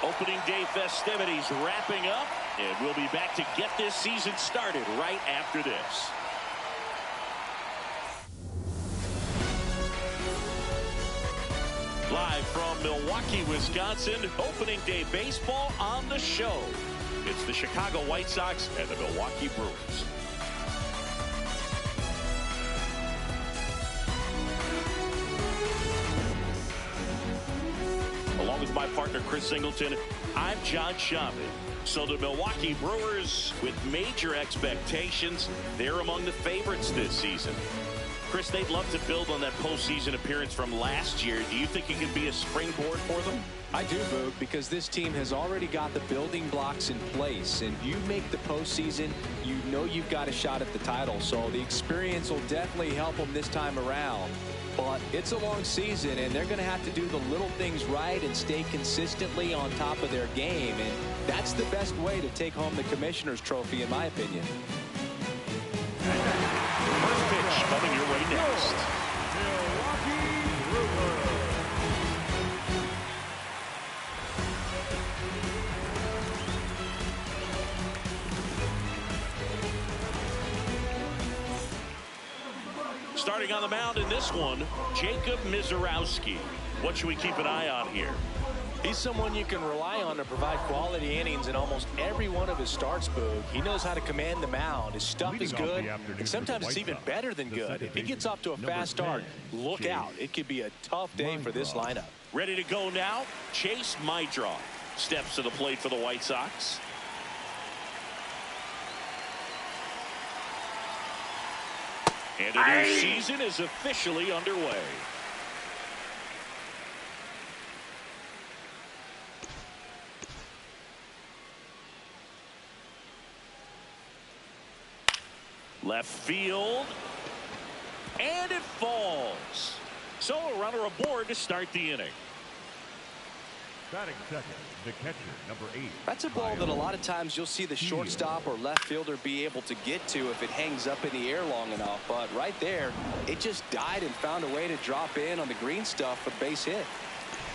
Opening day festivities wrapping up, and we'll be back to get this season started right after this. Live from Milwaukee, Wisconsin, opening day baseball on the show. It's the Chicago White Sox and the Milwaukee Brewers. Along with my partner, Chris Singleton, I'm John Schaubman. So the Milwaukee Brewers, with major expectations, they're among the favorites this season. Chris, they'd love to build on that postseason appearance from last year. Do you think it can be a springboard for them? I do, Boog, because this team has already got the building blocks in place. And you make the postseason, you know you've got a shot at the title. So the experience will definitely help them this time around. But it's a long season, and they're going to have to do the little things right and stay consistently on top of their game. And that's the best way to take home the Commissioner's Trophy, in my opinion. First pitch coming your way next. Milwaukee Brewers. Starting on the mound in this one, Jacob Misiorowski. What should we keep an eye on here? He's someone you can rely on to provide quality innings in almost every one of his starts, Boog. He knows how to command the mound. His stuff is good, and sometimes it's even better than good. If he gets off to a fast start, look out. It could be a tough day for this lineup. Ready to go now, Chase Mydrow steps to the plate for the White Sox. And a new season is officially underway. Left field. And it falls. So a runner aboard to start the inning. Batting second, the catcher, number 8. That's a ball that a lot of times you'll see the shortstop or left fielder be able to get to if it hangs up in the air long enough. But right there, it just died and found a way to drop in on the green stuff for the base hit.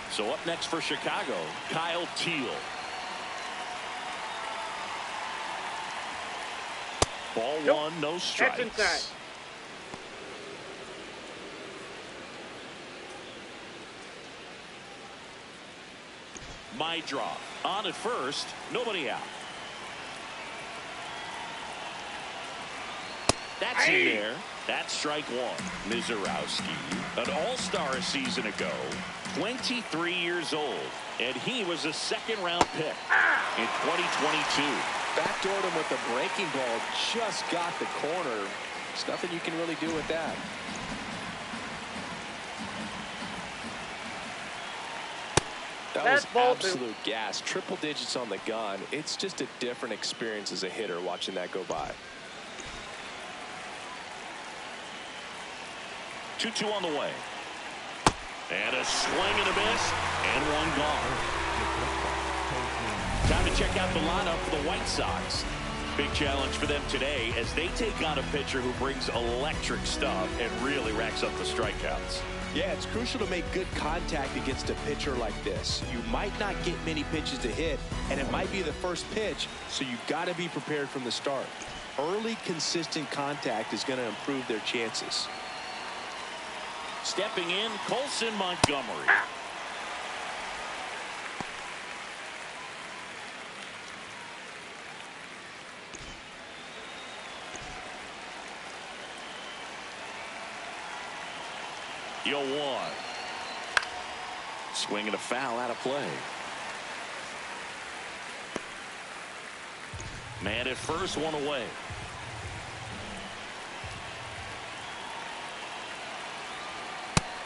So up next for Chicago, Kyle Teel. Ball one, no strikes. That's inside. Mydrow on at first, nobody out. That's in there. That's strike one. Misiorowski, an all-star a season ago, 23 years old, and he was a second-round pick in 2022. Backdoored him with a breaking ball, just got the corner. There's nothing you can really do with that. That was absolute gas. Triple digits on the gun. It's just a different experience as a hitter watching that go by. 2-2 on the way. And a swing and a miss, and one gone. Time to check out the lineup for the White Sox. Big challenge for them today as they take on a pitcher who brings electric stuff and really racks up the strikeouts. Yeah, it's crucial to make good contact against a pitcher like this. You might not get many pitches to hit, and it might be the first pitch, so you've got to be prepared from the start. Early, consistent contact is going to improve their chances. Stepping in, Colson Montgomery. The 0-1. Swinging a foul out of play. Man at first, one away.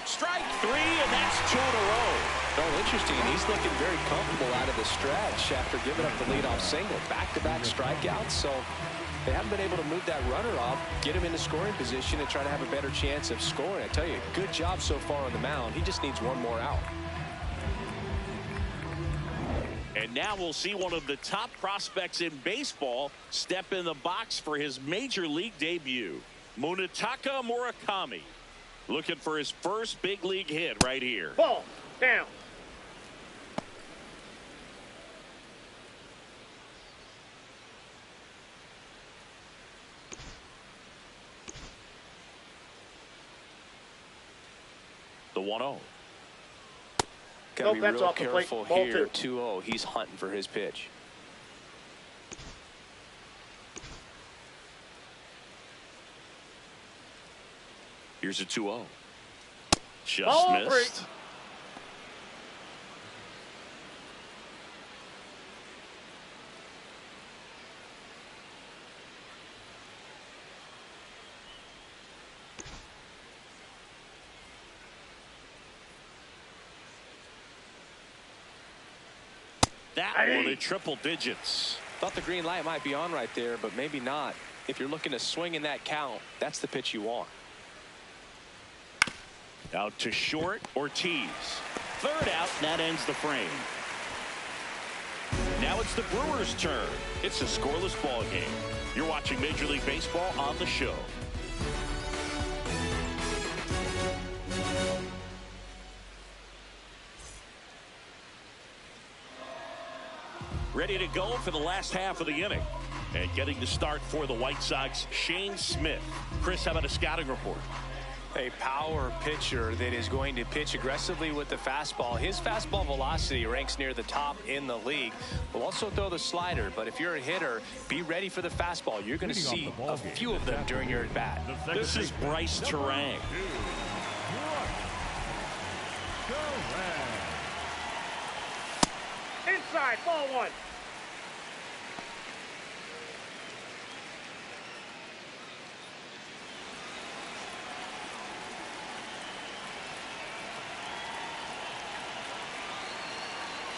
Strike three, and that's 2 in a row. Oh, interesting. He's looking very comfortable out of the stretch after giving up the leadoff single. Back-to-back strikeouts, so they haven't been able to move that runner off, get him into scoring position, and try to have a better chance of scoring. I tell you, good job so far on the mound. He just needs one more out. And now we'll see one of the top prospects in baseball step in the box for his major league debut. Munetaka Murakami, looking for his first big league hit right here. Ball down. 1-0. Got to be real careful here. 2-0. He's hunting for his pitch. Here's a 2-0. Just missed. That one in triple digits. Thought the green light might be on right there, but maybe not. If you're looking to swing in that count, that's the pitch you want. Out to short, Ortiz. Third out, and that ends the frame. Now it's the Brewers' turn. It's a scoreless ball game. You're watching Major League Baseball on the show. Ready to go for the last half of the inning. And getting to start for the White Sox, Shane Smith. Chris, how about a scouting report? A power pitcher that is going to pitch aggressively with the fastball. His fastball velocity ranks near the top in the league. Will also throw the slider, but if you're a hitter, be ready for the fastball. You're going to see a few of them during your at-bat. This is Bryce Terang. Inside, ball one.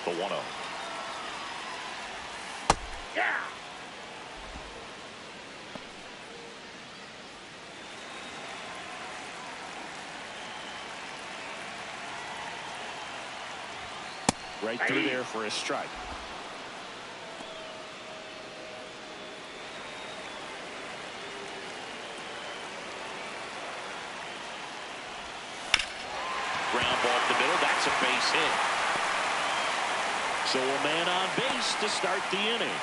The 1-0. Yeah. Right through there for a strike. Ground ball up the middle. That's a base hit. So a man on base to start the inning.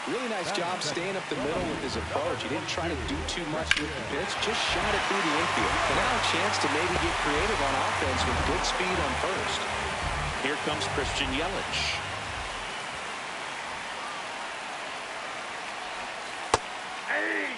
Really nice job staying up the middle with his approach. He didn't try to do too much with the pitch, just shot it through the infield. And now a chance to maybe get creative on offense with good speed on first. Here comes Christian Yelich. Hey.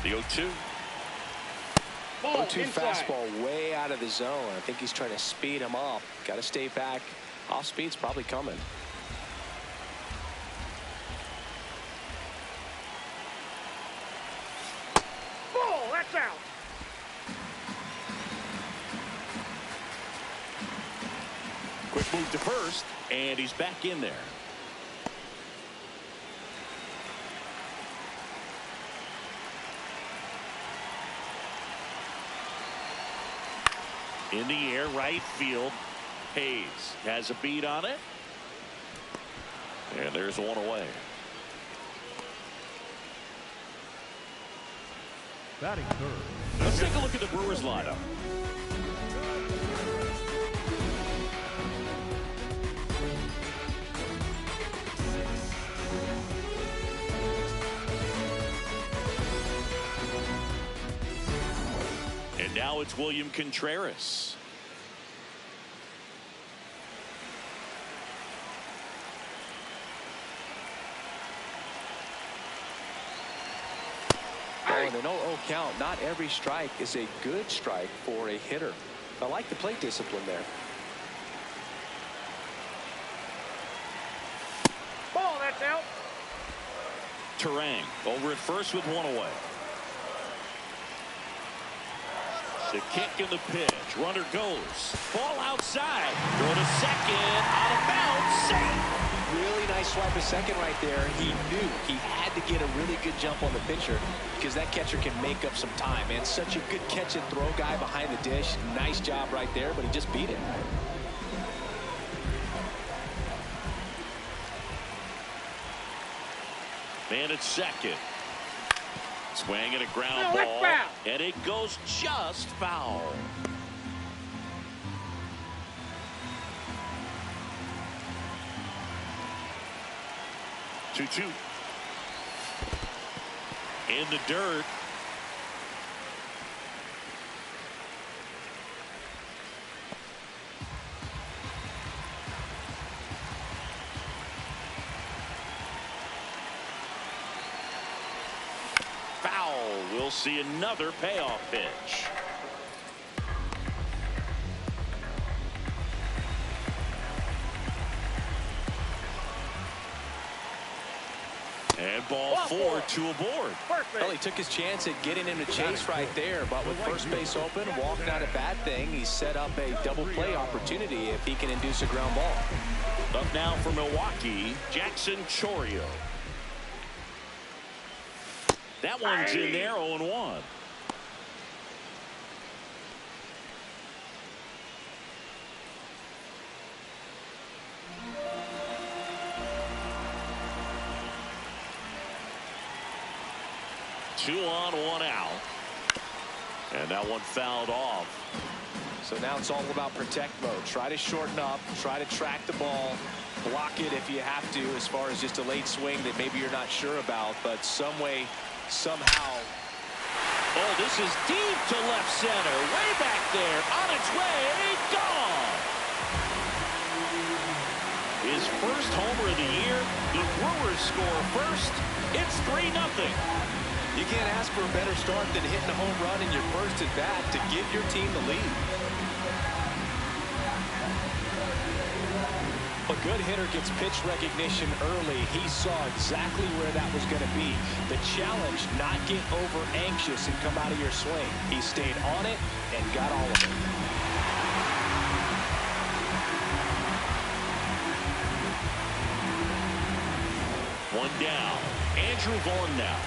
The 0-2. 0-2 fastball way out of the zone. I think he's trying to speed him up. Got to stay back. Off speed's probably coming. Ball, that's out. Quick move to first, and he's back in there. In the air, right field. Hayes has a beat on it. And there's one away. Batting third. Let's take a look at the Brewers lineup. And now it's William Contreras. Oh, and an 0-0 count. Not every strike is a good strike for a hitter. I like the plate discipline there. Ball, that's out. Terang over at first with one away. The kick and the pitch. Runner goes. Ball outside. Throw to second. Out of bounds. Safe. Really nice swipe of second right there. He knew he had to get a really good jump on the pitcher because that catcher can make up some time. And such a good catch and throw guy behind the dish. Nice job right there, but he just beat it. Man at second. Swing and a ground No, ball. foul. And it goes just foul. Two. In the dirt. Foul. We'll see another payoff pitch. And ball four, two aboard. Well, he took his chance at getting him to chase right there, but with first base open, walk not a bad thing. He set up a double play opportunity if he can induce a ground ball. Up now for Milwaukee, Jackson Chourio. That one's in there, 0-1. Two on, one out. And that one fouled off. So now it's all about protect mode. Try to shorten up, try to track the ball, block it if you have to, as far as just a late swing that maybe you're not sure about, but some way, somehow. Oh, this is deep to left center, way back there, on its way, gone. His first homer of the year. The Brewers score first. It's 3-0. You can't ask for a better start than hitting a home run in your first at bat to give your team the lead. A good hitter gets pitch recognition early. He saw exactly where that was going to be. The challenge, not get over anxious and come out of your swing. He stayed on it and got all of it. One down. Andrew Vaughn now.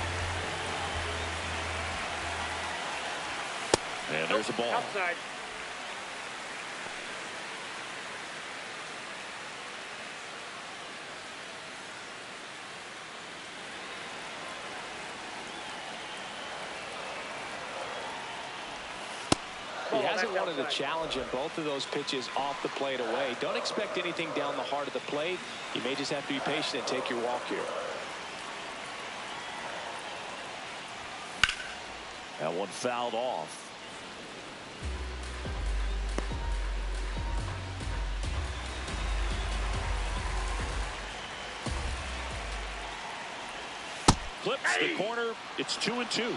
And there's a ball. Outside. He hasn't wanted a challenge in both of those pitches off the plate away. Don't expect anything down the heart of the plate. You may just have to be patient and take your walk here. That one fouled off. Clips the corner. It's 2-2.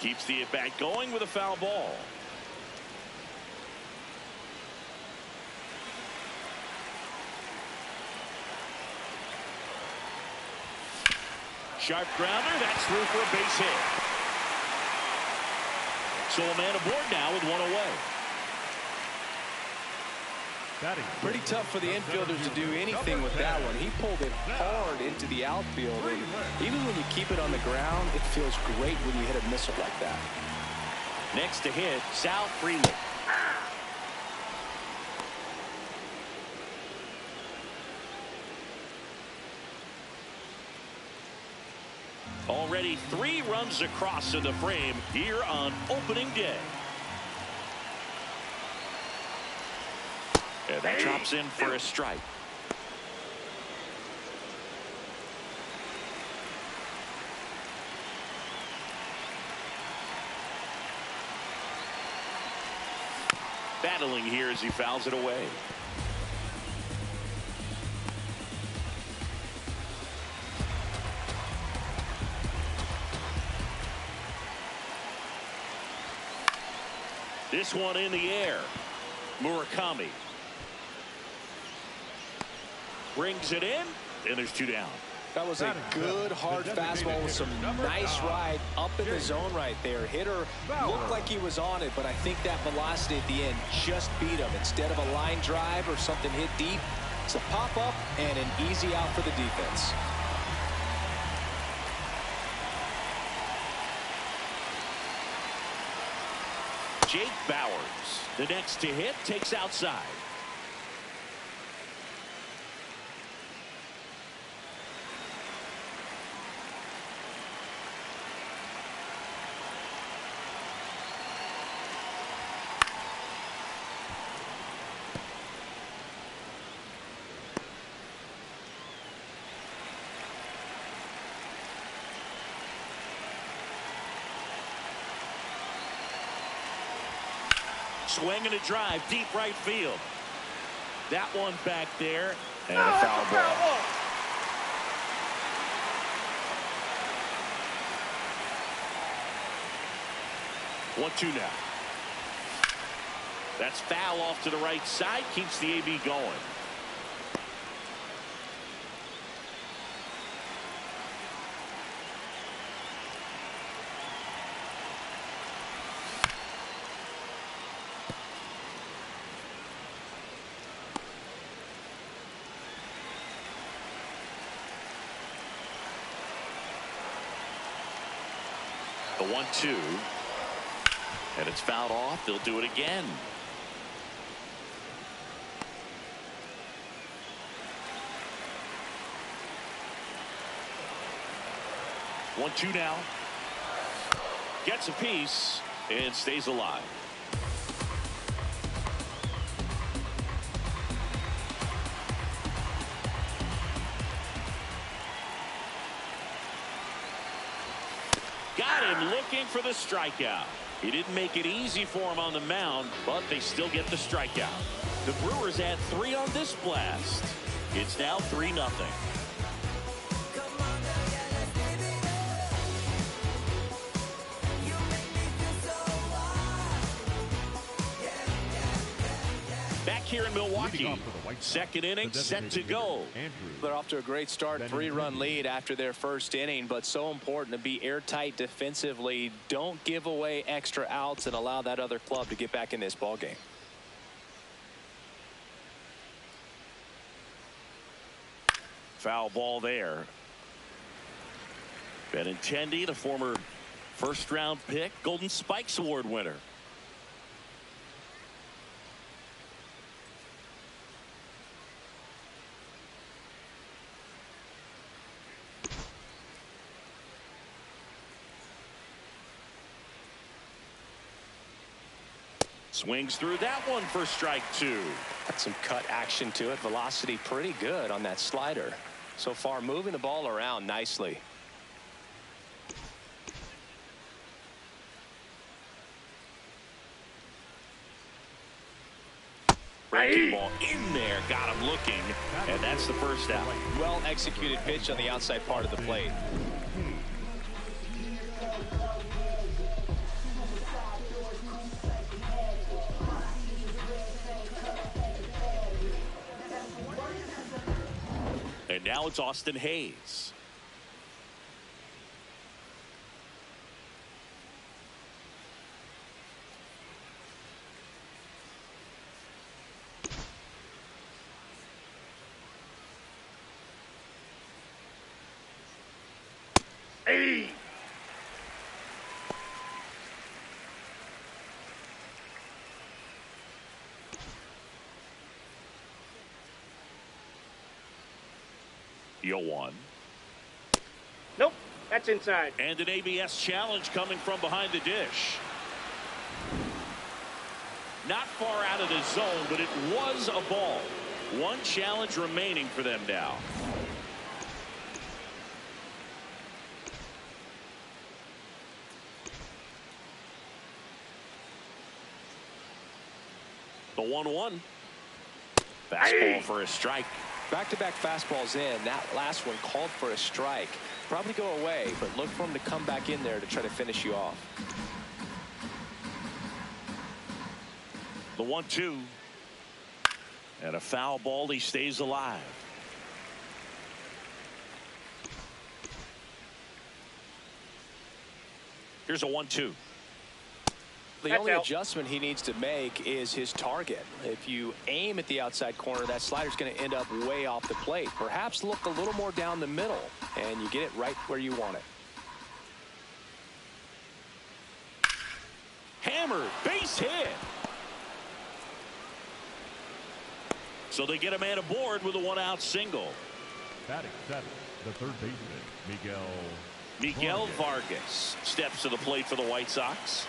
Keeps the at-bat going with a foul ball. Sharp grounder. That's through for a base hit. So a man aboard now with one away. Pretty tough for the infielders to do anything with that one. He pulled it hard into the outfield. And even when you keep it on the ground, it feels great when you hit a missile like that. Next to hit, Sal Freeland. Already 3 runs across in the frame here on opening day. And that drops in for a strike. Battling here as he fouls it away. This one in the air. Murakami brings it in, and there's 2 down. That was a good hard fastball with some nice ride up in the zone right there. Hitter looked like he was on it, but I think that velocity at the end just beat him. Instead of a line drive or something hit deep, it's a pop up and an easy out for the defense. Jake Bowers. The next to hit takes outside. Swing and a drive, deep right field. That one back there, and a foul ball. 1-2 now. That's foul off to the right side, keeps the AB going. The 1-2, and it's fouled off. They'll do it again. One, two now. Gets a piece and stays alive. Got him looking for the strikeout. He didn't make it easy for him on the mound, but they still get the strikeout. The Brewers add 3 on this blast. It's now 3-0. Back here in Milwaukee, second inning set to go. They're off to a great start, 3-run lead after their first inning, but so important to be airtight defensively. Don't give away extra outs and allow that other club to get back in this ball game. Foul ball there. Benintendi, the former first-round pick, Golden Spikes Award winner. Swings through that one for strike 2. Got some cut action to it. Velocity pretty good on that slider. So far moving the ball around nicely. Breaking ball in there, got him looking, and that's the first out. Well executed pitch on the outside part of the plate. And now it's Austin Hayes. Hey! Yo one. Nope, that's inside. And an ABS challenge coming from behind the dish. Not far out of the zone, but it was a ball. One challenge remaining for them now. The 1-1. Fastball for a strike. Back-to-back fastballs in. That last one called for a strike. Probably go away, but look for him to come back in there to try to finish you off. The 1-2. And a foul ball. He stays alive. Here's a 1-2. The only adjustment he needs to make is his target. If you aim at the outside corner, that slider's going to end up way off the plate. Perhaps look a little more down the middle, and you get it right where you want it. Hammered, base hit. So they get a man aboard with a one-out single. Batting seventh, the third baseman, Miguel Vargas steps to the plate for the White Sox.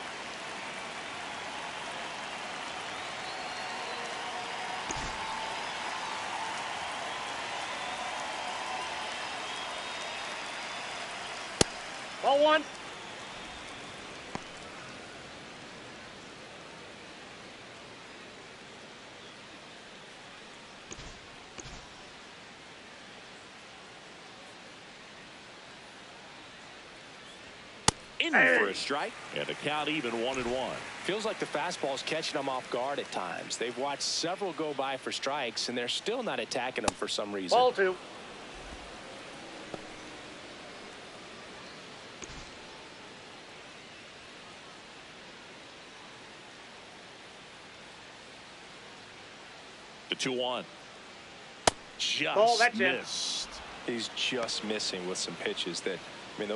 Ball one. In for a strike, and the count even 1-1. Feels like the fastball is catching them off guard at times. They've watched several go by for strikes, and they're still not attacking them for some reason. Ball two. The 2-1. Just Ball, that's missed. He's just missing with some pitches that, I mean,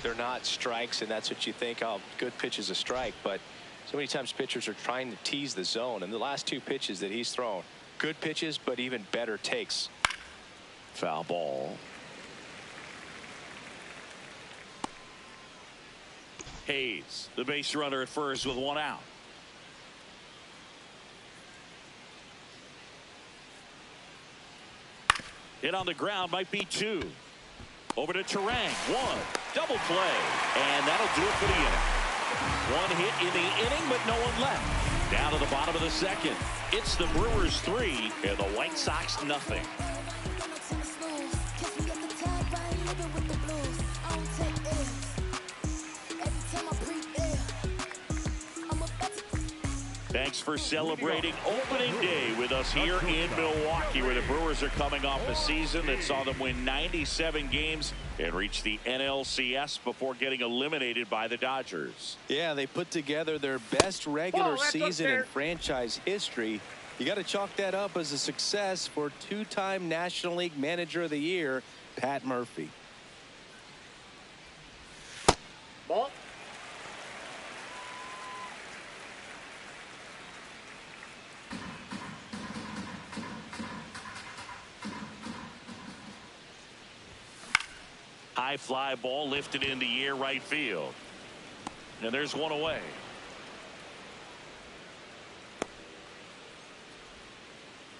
they're not strikes, and that's what you think, oh, good pitch is a strike. But so many times pitchers are trying to tease the zone, and the last two pitches that he's thrown, good pitches, but even better takes. Foul ball. Hayes, the base runner at first with one out. Hit on the ground, might be two. Over to Terang, one, double play, and that'll do it for the inning. One hit in the inning, but no one left. Down to the bottom of the second. It's the Brewers 3 and the White Sox nothing. Thanks for celebrating opening day with us here in Milwaukee, where the Brewers are coming off a season that saw them win 97 games and reach the NLCS before getting eliminated by the Dodgers. Yeah, they put together their best regular season in franchise history. You got to chalk that up as a success for two-time National League Manager of the Year, Pat Murphy. Ball. High fly ball lifted in the air, right field. And there's one away.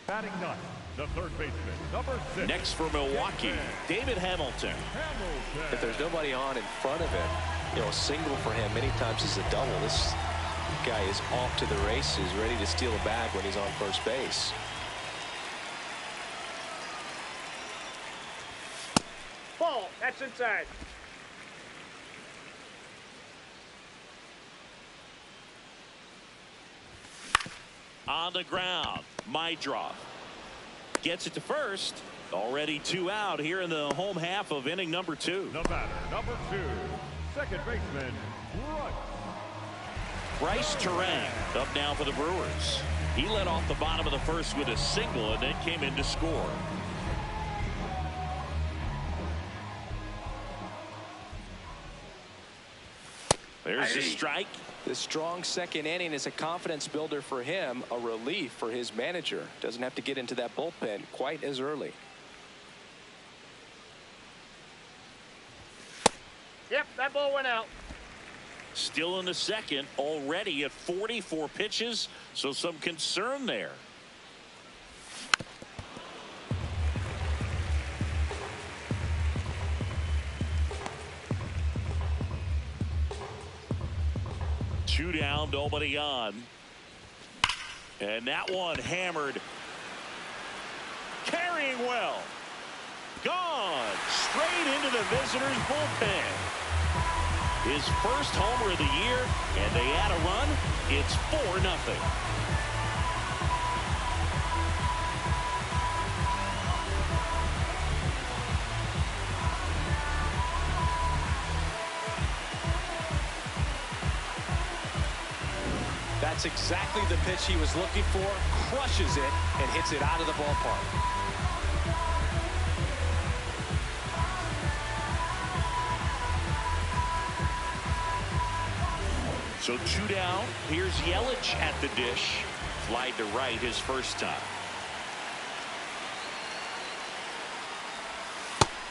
Batting ninth, the third baseman, number 6. Next for Milwaukee, David Hamilton. If there's nobody on in front of him, you know, a single for him many times is a double. This guy is off to the races, ready to steal a bag when he's on first base. Ball, that's inside. On the ground, Mydroff gets it to first. Already 2 out here in the home half of inning number 2. The batter, number 2, second baseman, Bryce Terang up now for the Brewers. He led off the bottom of the first with a single and then came in to score. There's a strike. The strong second inning is a confidence builder for him, a relief for his manager. Doesn't have to get into that bullpen quite as early. Yep, that ball went out. Still in the second, already at 44 pitches, so some concern there. Two down, nobody on. And that one hammered. Carrying well. Gone. Straight into the visitors' bullpen. His first homer of the year, and they add a run. It's 4-0. That's exactly the pitch he was looking for. Crushes it and hits it out of the ballpark. So 2 down. Here's Yelich at the dish. Fly to right his first time.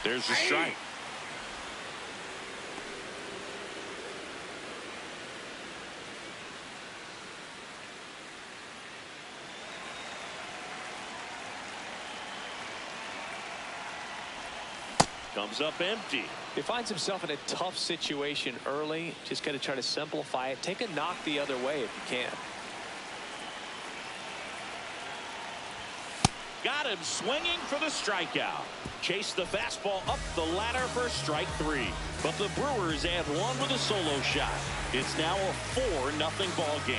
There's a strike. Comes up empty. He finds himself in a tough situation early. Just got to try to simplify it. Take a knock the other way if you can. Got him swinging for the strikeout. Chased the fastball up the ladder for strike 3. But the Brewers add 1 with a solo shot. It's now a 4-0 ball game.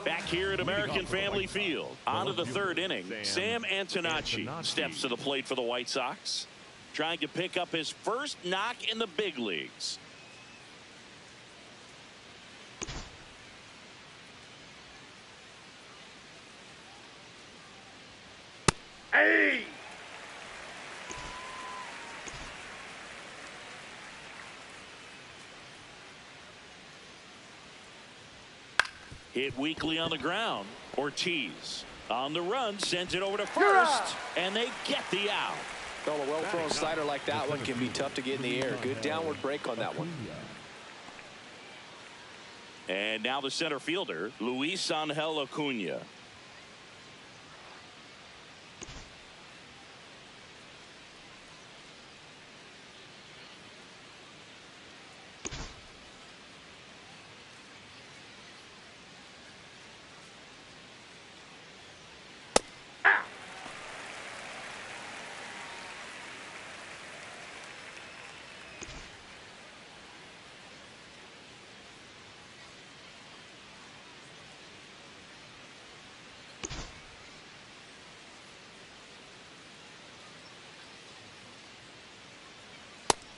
Back here at American Family Field. On to the 3rd inning. Sam Antonacci steps to the plate for the White Sox. Trying to pick up his first knock in the big leagues. Hey! Hit weakly on the ground. Ortiz on the run, sends it over to first, and they get the out. Well, a well-thrown slider like that one can be tough to get in the air. Good downward break on that one. And now the center fielder, Luis Angel Acuna.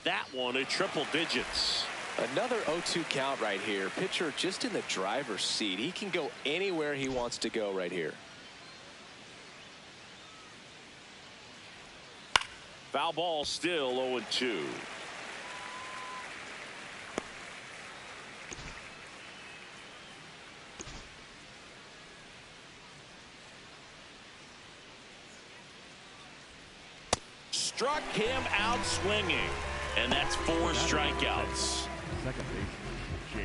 That one at triple digits. Another 0-2 count right here. Pitcher just in the driver's seat. He can go anywhere he wants to go right here. Foul ball, still 0-2. Struck him out swinging. And that's 4 strikeouts.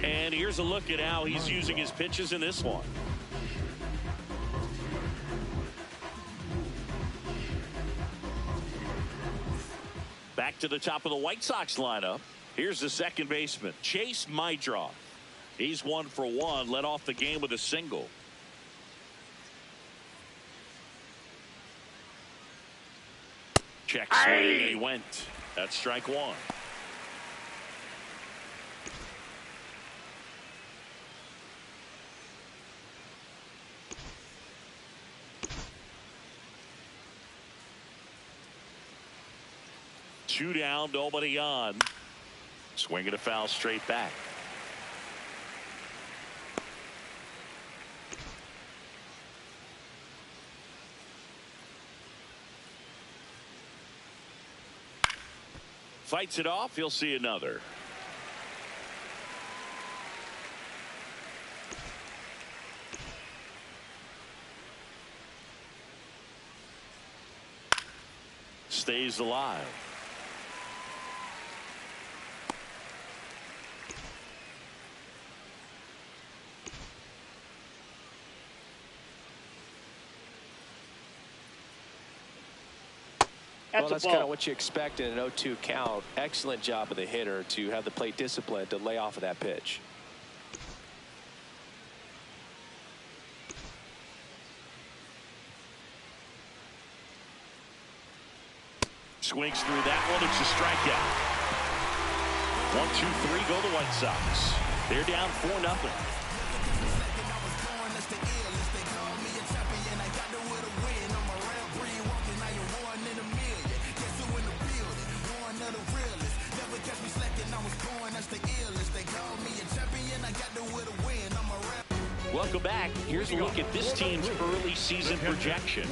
And here's a look at how he's using his pitches in this one. Back to the top of the White Sox lineup. Here's the second baseman, Chase Meidroff. He's 1 for 1, led off the game with a single. Check swing, and he went. That's strike 1. Two down, nobody on. Swinging a foul straight back. Fights it off. He'll see another. Stays alive. Well, that's kind of what you expect in an 0-2 count. Excellent job of the hitter to have the plate discipline to lay off of that pitch. Swings through that one. It's a strikeout. 1, 2, 3 go the White Sox. They're down 4-0. Welcome back. Here's a look at this team's early season projection.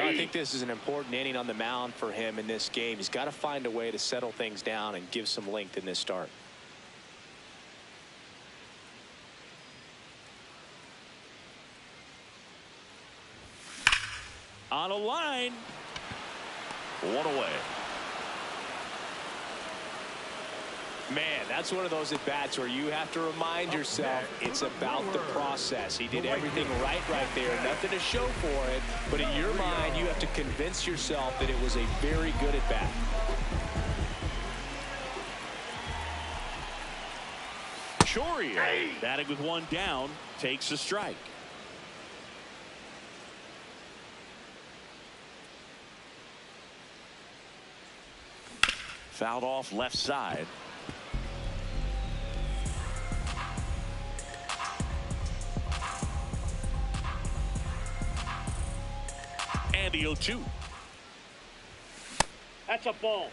I think this is an important inning on the mound for him in this game. He's got to find a way to settle things down and give some length in this start. On a line. One away. Man, that's one of those at-bats where you have to remind yourself it's about the process. He did everything right there. Nothing to show for it. But in your mind, you have to convince yourself that it was a very good at-bat. Choria, batting with one down, takes a strike. Fouled off left side. And the 0-2. That's a ball.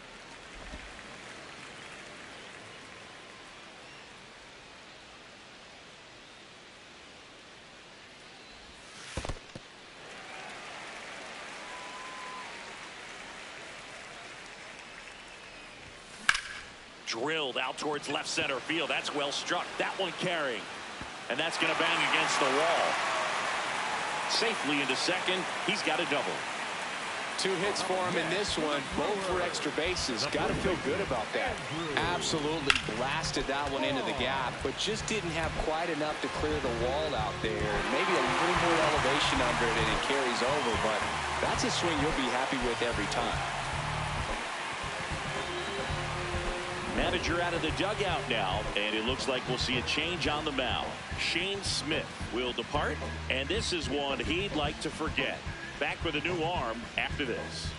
Drilled out towards left center field. That's well struck. That one carrying. And that's going to bang against the wall. Safely into second. He's got a double. 2 hits for him in this one, both for extra bases. Got to feel good about that. Absolutely blasted that one into the gap, but just didn't have quite enough to clear the wall out there. Maybe a little more elevation under it and it carries over, but that's a swing you'll be happy with every time. Manager out of the dugout now, and it looks like we'll see a change on the mound. Shane Smith will depart, and this is one he'd like to forget. Back with a new arm after this.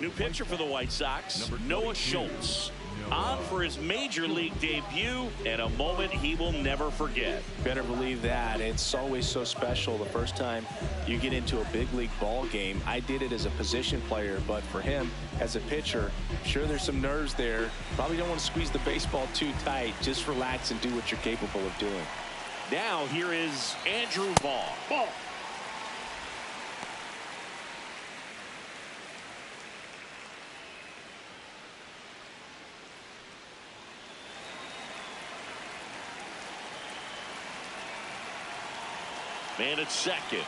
New pitcher for the White Sox, Noah Schultz. On for his major league debut, and a moment he will never forget. Better believe that. It's always so special the first time you get into a big league ball game. I did it as a position player, but for him as a pitcher, sure there's some nerves there. Probably don't want to squeeze the baseball too tight. Just relax and do what you're capable of doing. Now here is Andrew Vaughn. Ball. Man at second.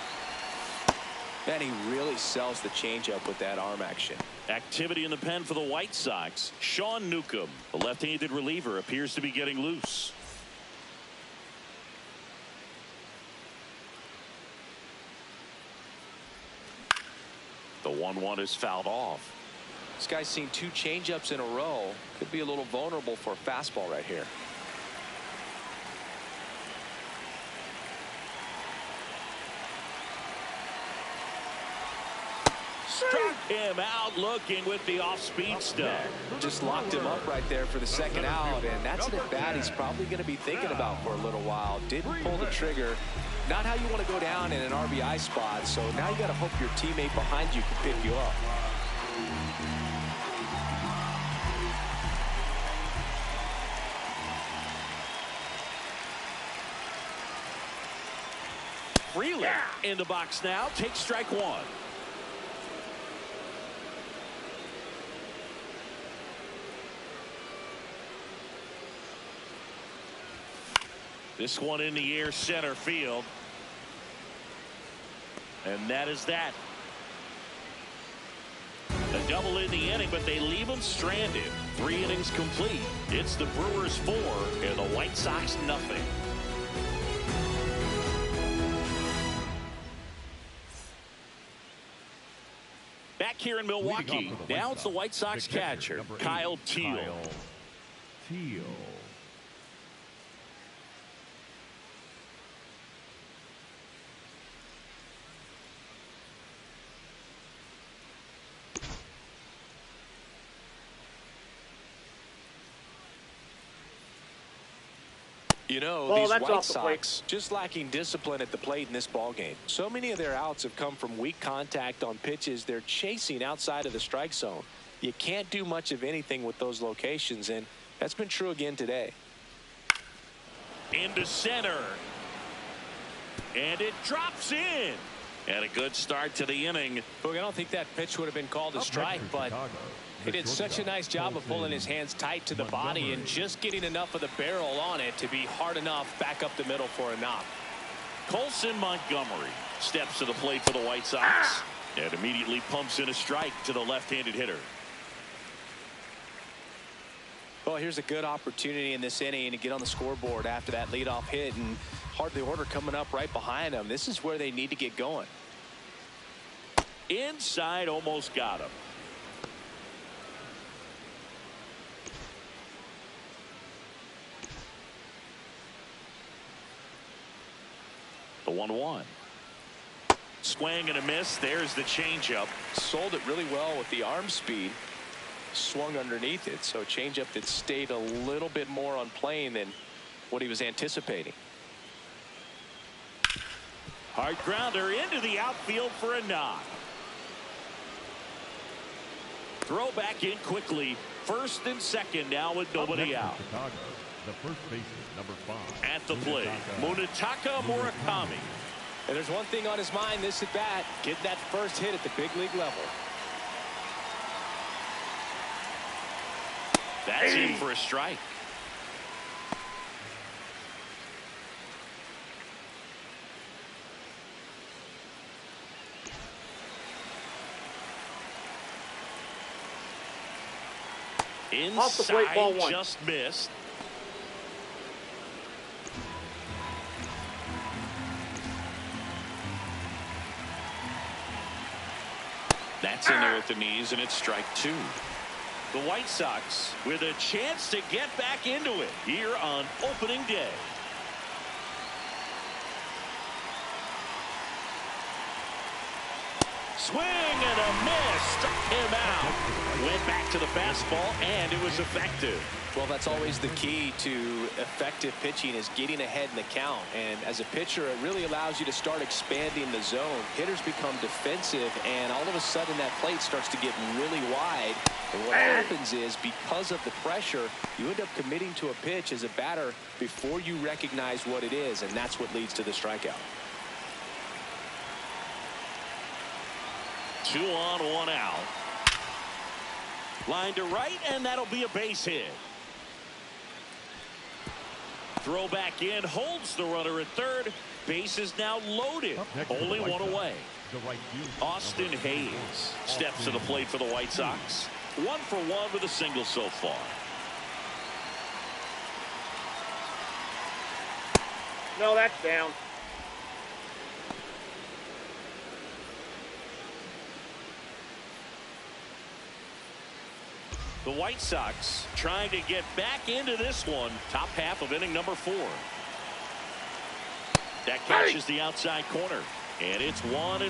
And he really sells the changeup with that arm action. Activity in the pen for the White Sox. Sean Newcomb, the left-handed reliever, appears to be getting loose. The 1-1 is fouled off. This guy's seen 2 changeups in a row. Could be a little vulnerable for a fastball right here. Struck him out looking with the off-speed stuff. Just locked him up right there for the second out, and that's an at-bat he's probably going to be thinking about for a little while. Didn't pull the trigger. Not how you want to go down in an RBI spot, so now you got to hope your teammate behind you can pick you up. Freeland in the box now. Takes strike 1. This one in the air, center field. And that is that. A double in the inning, but they leave him stranded. 3 innings complete. It's the Brewers 4 and the White Sox nothing. Back here in Milwaukee, now it's the White Sox catcher, Kyle Teal. You know, these White Sox just lacking discipline at the plate in this ball game. So many of their outs have come from weak contact on pitches they're chasing outside of the strike zone. You can't do much of anything with those locations, and that's been true again today. Into center. And it drops in. And a good start to the inning. Look, I don't think that pitch would have been called a strike, but he did such a nice job of pulling his hands tight to the body and just getting enough of the barrel on it to be hard enough back up the middle for a knock. Colson Montgomery steps to the plate for the White Sox and immediately pumps in a strike to the left-handed hitter. Well, here's a good opportunity in this inning to get on the scoreboard after that leadoff hit, and hardly order coming up right behind them. This is where they need to get going. Inside, almost got him. The 1-1. Swing and a miss. There's the changeup. Sold it really well with the arm speed. Swung underneath it, so changeup that stayed a little bit more on plane than what he was anticipating. Hard grounder into the outfield for a knock. Throw back in quickly. First and second now with nobody out. Chicago, the first baseman, number 5. At the plate, Munetaka Murakami. And there's one thing on his mind this at bat, getting that first hit at the big league level. That's in for a strike. Off the plate, ball Inside, one. just missed. That's in there at the knees, and it's strike 2. The White Sox with a chance to get back into it here on opening day. Swing and a miss. Struck him out. Went back to the fastball, and it was effective. Well, that's always the key to effective pitching, is getting ahead in the count. And as a pitcher, it really allows you to start expanding the zone. Hitters become defensive, and all of a sudden that plate starts to get really wide. And what happens is, because of the pressure, you end up committing to a pitch as a batter before you recognize what it is, and that's what leads to the strikeout. 2 on, 1 out. Line to right, and that'll be a base hit. Throw back in, holds the runner at third. Base is now loaded. Only one away. Austin Hayes steps to the plate for the White Sox. 1 for 1 with a single so far. No, that's down. The White Sox trying to get back into this one. Top half of inning number 4. That catches the outside corner, and it's 1-1.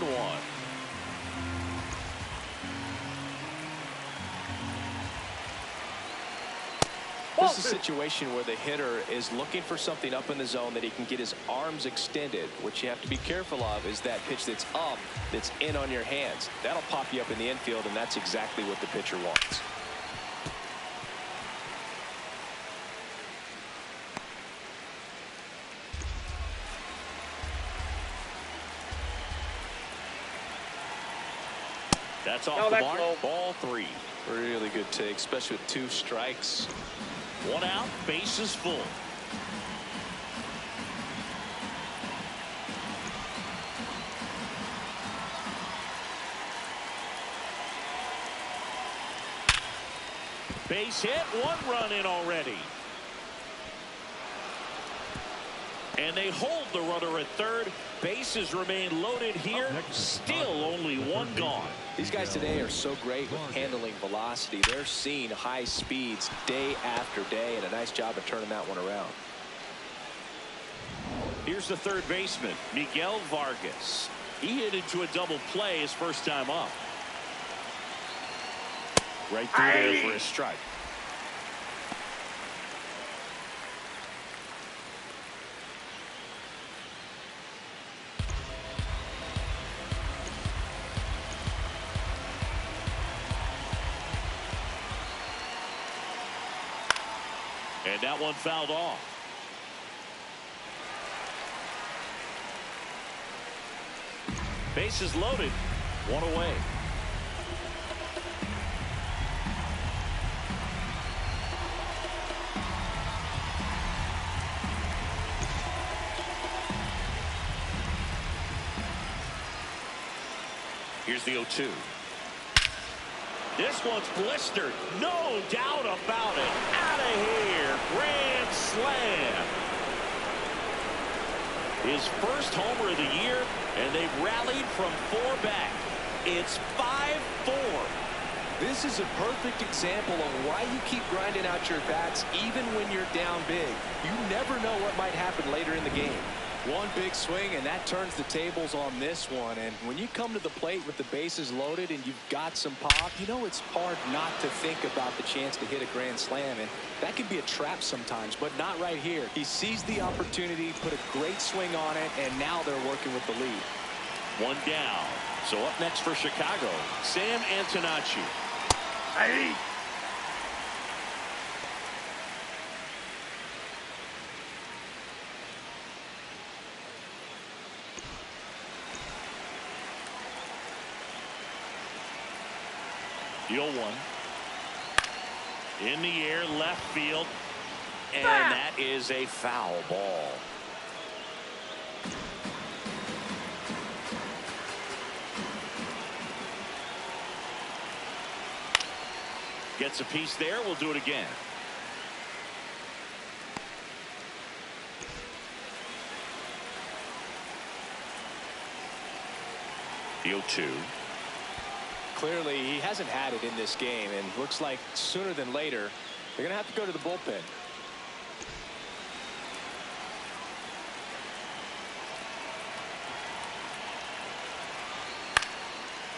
This is a situation where the hitter is looking for something up in the zone that he can get his arms extended. What you have to be careful of is that pitch that's up, that's in on your hands. That'll pop you up in the infield, and that's exactly what the pitcher wants. That's off the mark. Low. Ball 3. Really good take, especially with 2 strikes. 1 out, base is full. Base hit, 1 run in already. And they hold the runner at third. Bases remain loaded here. Still only 1 gone. These guys today are so great with handling velocity. They're seeing high speeds day after day, and a nice job of turning that one around. Here's the third baseman, Miguel Vargas. He hit into a double play his first time up. Right through there for a strike. And that one fouled off. Bases loaded. One away. Here's the 0-2. This one's blistered. No doubt about it. Out of here. Grand slam. His first homer of the year, and they've rallied from 4 back. It's 5-4. This is a perfect example of why you keep grinding out your bats even when you're down big. You never know what might happen later in the game. One big swing, and that turns the tables on this one. And when you come to the plate with the bases loaded and you've got some pop, you know it's hard not to think about the chance to hit a grand slam. And that can be a trap sometimes, but not right here. He seized the opportunity, put a great swing on it, and now they're working with the lead. One down. So up next for Chicago, Sam Antonacci. Hey. The 0-1. In the air, left field. And that is a foul ball. Gets a piece there. We'll do it again. The 0-2. Clearly, he hasn't had it in this game, and looks like sooner than later, they're going to have to go to the bullpen.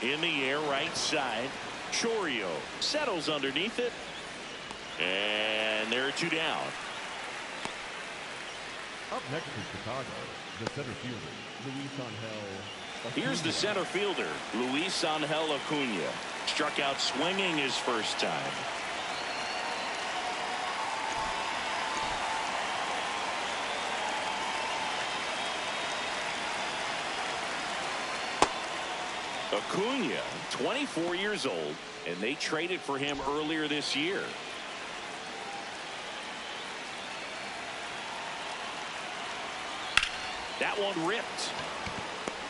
In the air, right side. Chourio settles underneath it. And there are 2 down. Up next is Chicago, the center fielder, Luis Angel. Here's the center fielder, Luis Angel Acuna. Struck out swinging his first time. Acuna, 24 years old, and they traded for him earlier this year. That one ripped.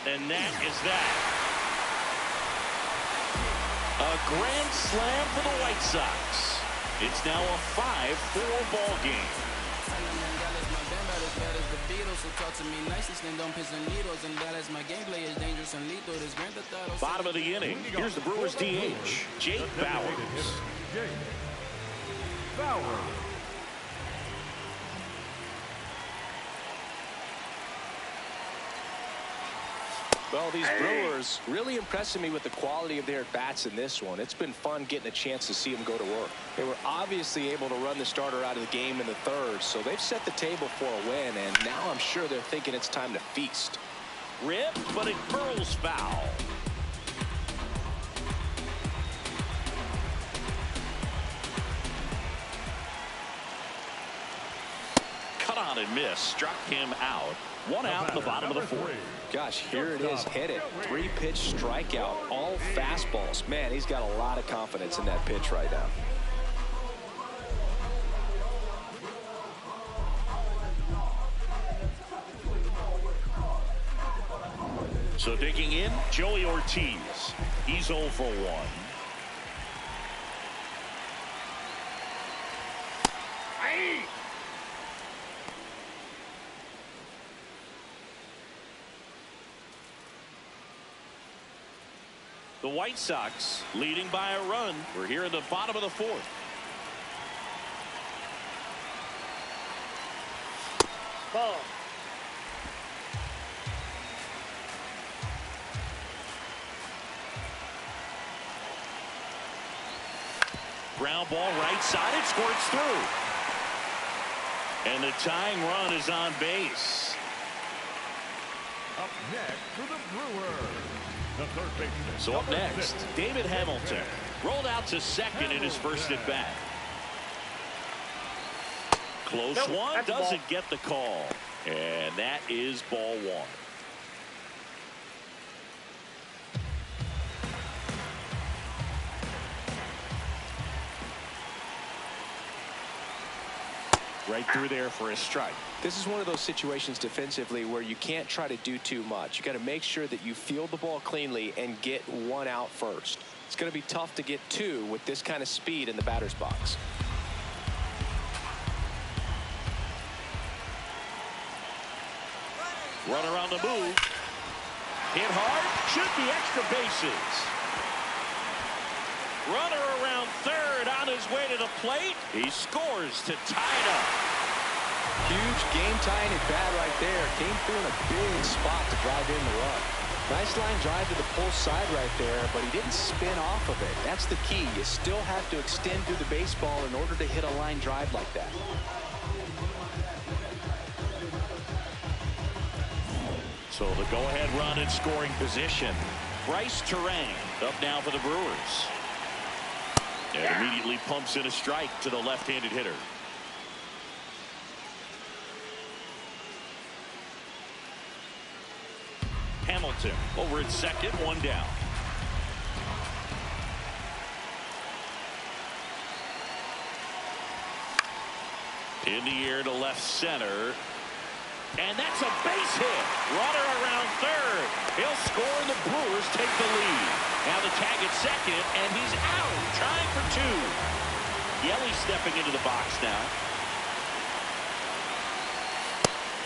And that is that. A grand slam for the White Sox. It's now a 5-4 ball game. Bottom of the inning. Here's the Brewers DH, Jake Bauers. Jake Bauers. Well, these Brewers really impressing me with the quality of their at-bats in this one. It's been fun getting a chance to see them go to work. They were obviously able to run the starter out of the game in the third, so they've set the table for a win, and now I'm sure they're thinking it's time to feast. Ripped, but it curls foul. Cut on and miss. Struck him out. One out in the bottom of the 4th. Gosh, here it is. Hit it. 3-pitch strikeout. All fastballs. Man, he's got a lot of confidence in that pitch right now. So digging in, Joey Ortiz. He's 0 for 1. The White Sox leading by a run. We're here in the bottom of the 4th. Ball. Ground ball right side. It squirts through. And the tying run is on base. Up next for the Brewers, the third baseman. So up next, David Hamilton rolled out to second in his first at bat. Close one, doesn't get the call. And that is ball 1. Right through there for a strike. This is one of those situations defensively where you can't try to do too much. You got to make sure that you field the ball cleanly and get one out first. It's going to be tough to get two with this kind of speed in the batter's box. Runner on the move. Hit hard. Should be extra bases. Runner around third on his way to the plate. He scores to tie it up. Huge game-tying at bat right there. Came through in a big spot to drive in the run. Nice line drive to the pull side right there, but he didn't spin off of it. That's the key. You still have to extend through the baseball in order to hit a line drive like that. So the go-ahead run in scoring position. Bryce Terang up now for the Brewers. And immediately pumps in a strike to the left-handed hitter. Hamilton over at second, one down. In the air to left center. And that's a base hit. Runner around third. He'll score and the Brewers take the lead. Now the tag at second, and he's out. Trying for two. Yelly stepping into the box now.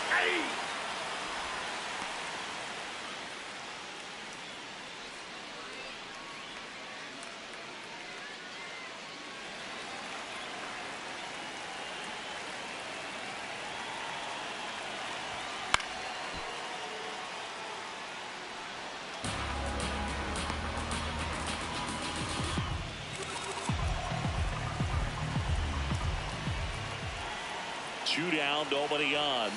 Hey! Two down, nobody on.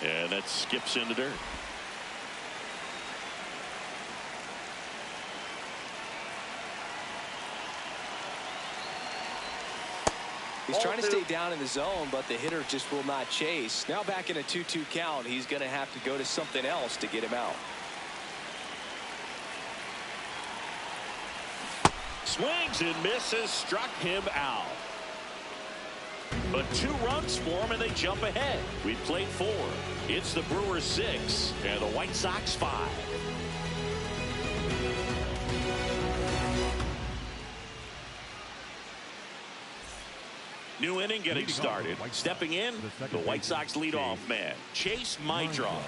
And that skips into dirt. He's trying to stay down in the zone, but the hitter just will not chase. Now back in a 2-2 count, he's going to have to go to something else to get him out. Swings and misses, struck him out. But 2 runs for him, and they jump ahead. We played 4. It's the Brewers 6 and the White Sox 5. New inning getting started. Stepping in, the White Sox leadoff man, Chase Meidroth.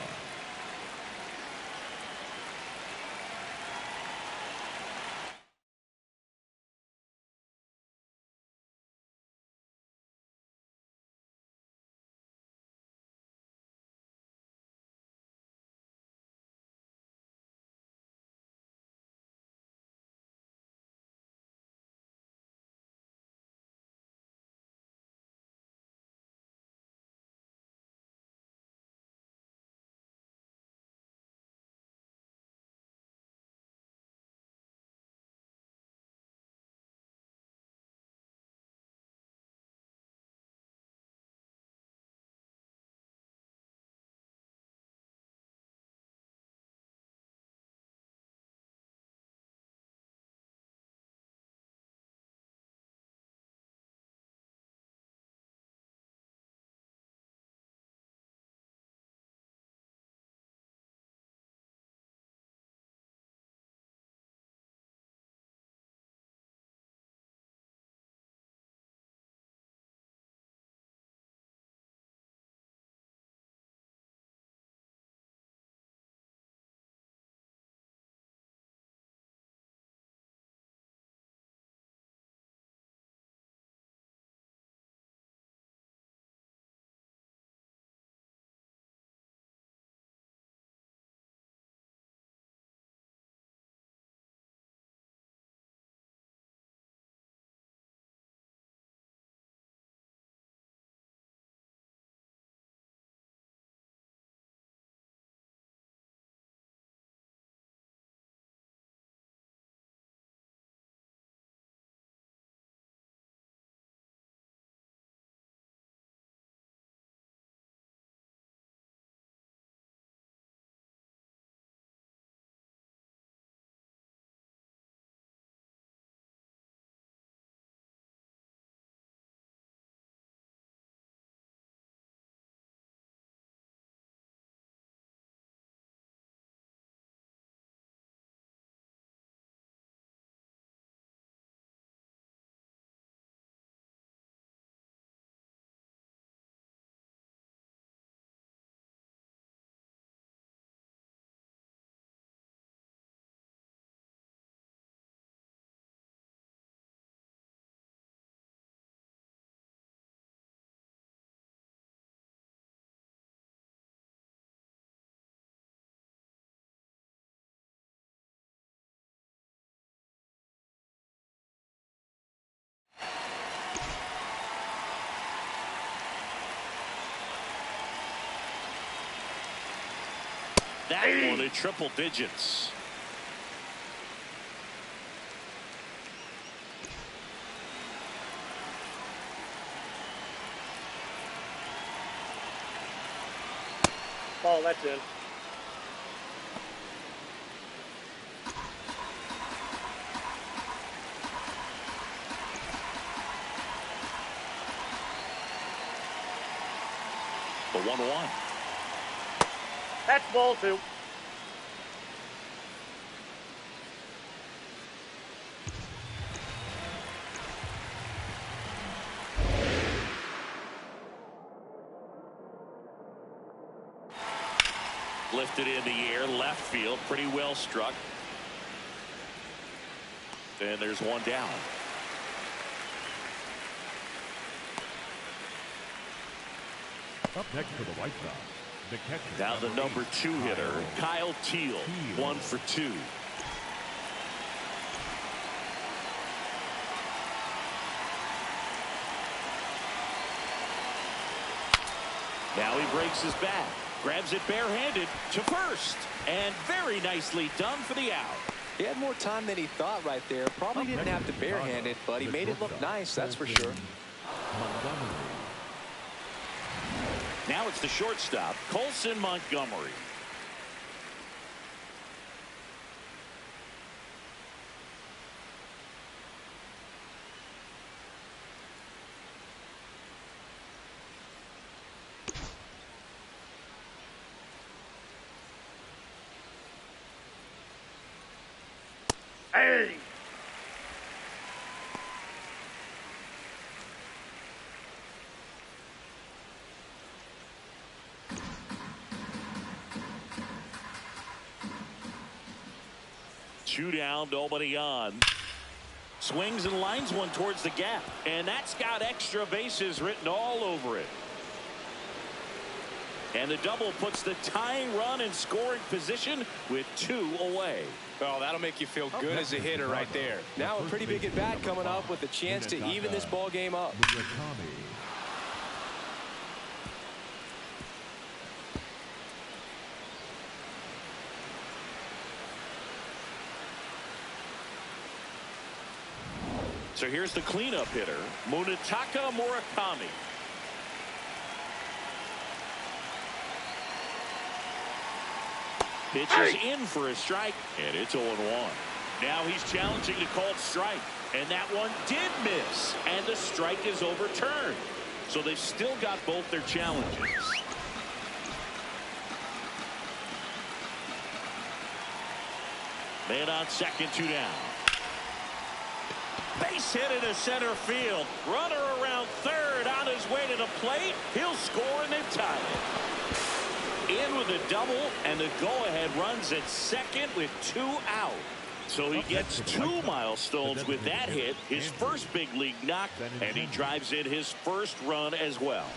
That one at triple digits. Ball, that's in. The 1-1. That's ball 2. Lifted in the air, left field, pretty well struck. And there's one down. Up next for the White Sox, the catcher. Now the number 2 hitter, Kyle Teal, 1 for 2. Now he breaks his bat, grabs it barehanded to first, and very nicely done for the out. He had more time than he thought right there. Probably didn't have to barehand it, but he made it look nice, that's for sure. Now it's the shortstop, Colson Montgomery. Hey! Two down, nobody on. Swings and lines one towards the gap, and that's got extra bases written all over it. And the double puts the tying run in scoring position with 2 away. Oh, that'll make you feel good as a hitter right there. Now a pretty big at bat coming up with a chance to even this ball game up. So here's the cleanup hitter, Munetaka Murakami. Pitch is in for a strike, and it's 0-1. Now he's challenging the called strike, and that one did miss, and the strike is overturned. So they've still got both their challenges. Man on second, 2 down. Base hit into center field. Runner around third on his way to the plate. He'll score, and they've tied it. In with a double, and the go-ahead runs at second with 2 out. So he gets 2 milestones with that hit, his first big league knock, and he drives in his first run as well.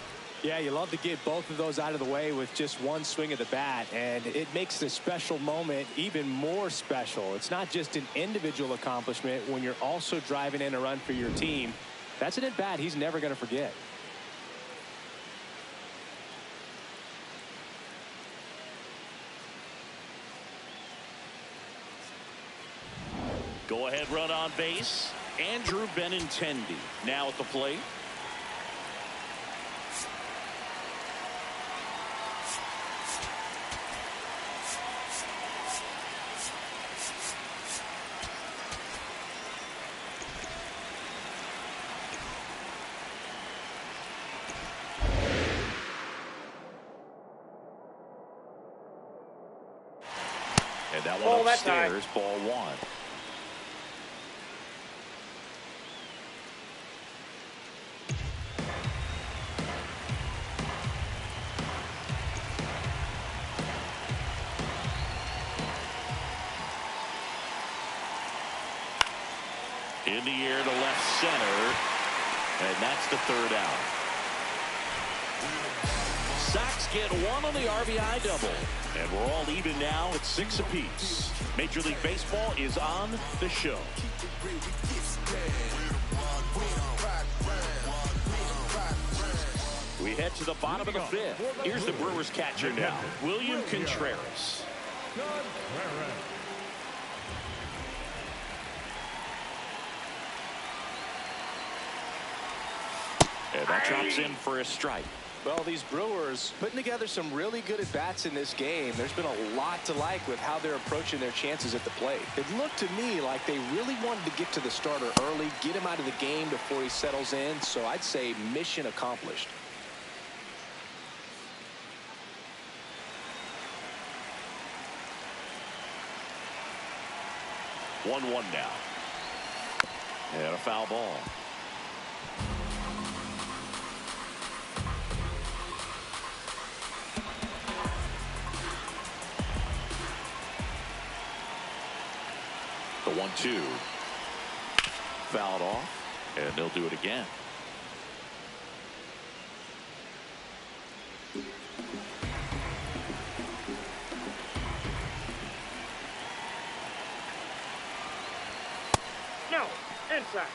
Yeah, you love to get both of those out of the way with just one swing of the bat, and it makes the special moment even more special. It's not just an individual accomplishment when you're also driving in a run for your team. That's an at bat he's never going to forget. Go ahead run on base. Andrew Benintendi now at the plate. And that one upstairs, ball 1. In the air to left center, and that's the 3rd out. Sox get 1 on the RBI double, and we're all even now at 6 apiece. Major League Baseball is on the show. We head to the bottom of the 5th. Here's the Brewers catcher now, William Contreras. And that drops in for a strike. Well, these Brewers putting together some really good at-bats in this game. There's been a lot to like with how they're approaching their chances at the plate. It looked to me like they really wanted to get to the starter early, get him out of the game before he settles in. So I'd say mission accomplished. One now. And a foul ball. The 1-2. Fouled off, and they'll do it again. No, inside.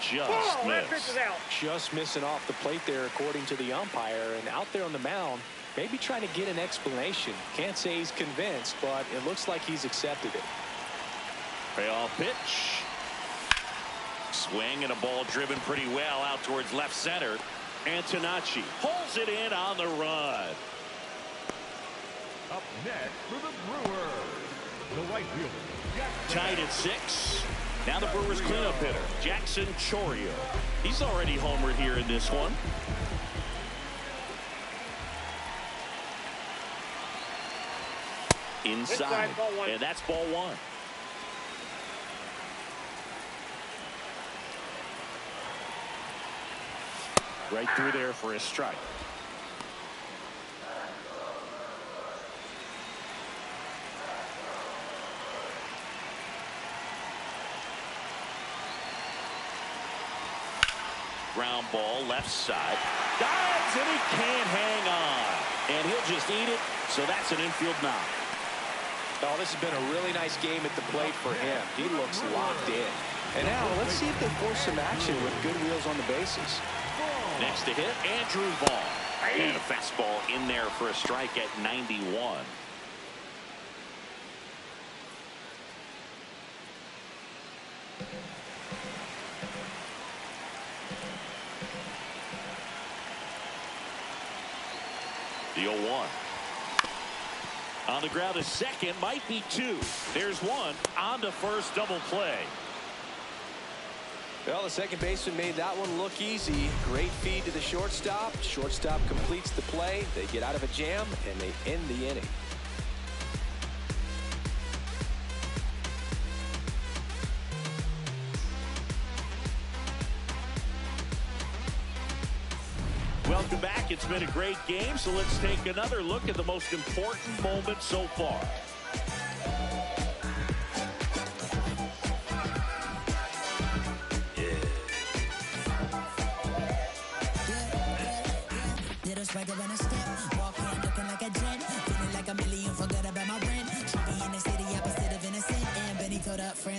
Just that pitch missed. is out. Just missing off the plate there, according to the umpire. And out there on the mound, maybe trying to get an explanation. Can't say he's convinced, but it looks like he's accepted it. Payoff pitch. Swing and a ball driven pretty well out towards left center. Antonacci holds it in on the run. Up next for the Brewers, the right fielder. Tied at 6. Now the Brewers cleanup hitter, Jackson Chourio. He's already homered here in this one. Inside, and that's ball 1. Right through there for a strike. Ground ball left side. Dives and he can't hang on. And he'll just eat it. So that's an infield knock. Oh, this has been a really nice game at the plate for him. He looks locked in. And now let's see if they force some action with good wheels on the bases. Next to hit, Andrew Vaughn. And a fastball in there for a strike at 91. The 0-1. On the ground, a second, might be 2. There's 1 on to first, double play. Well, the second baseman made that one look easy. Great feed to the shortstop. Shortstop completes the play. They get out of a jam, and they end the inning. Welcome back. It's been a great game, so let's take another look at the most important moment so far.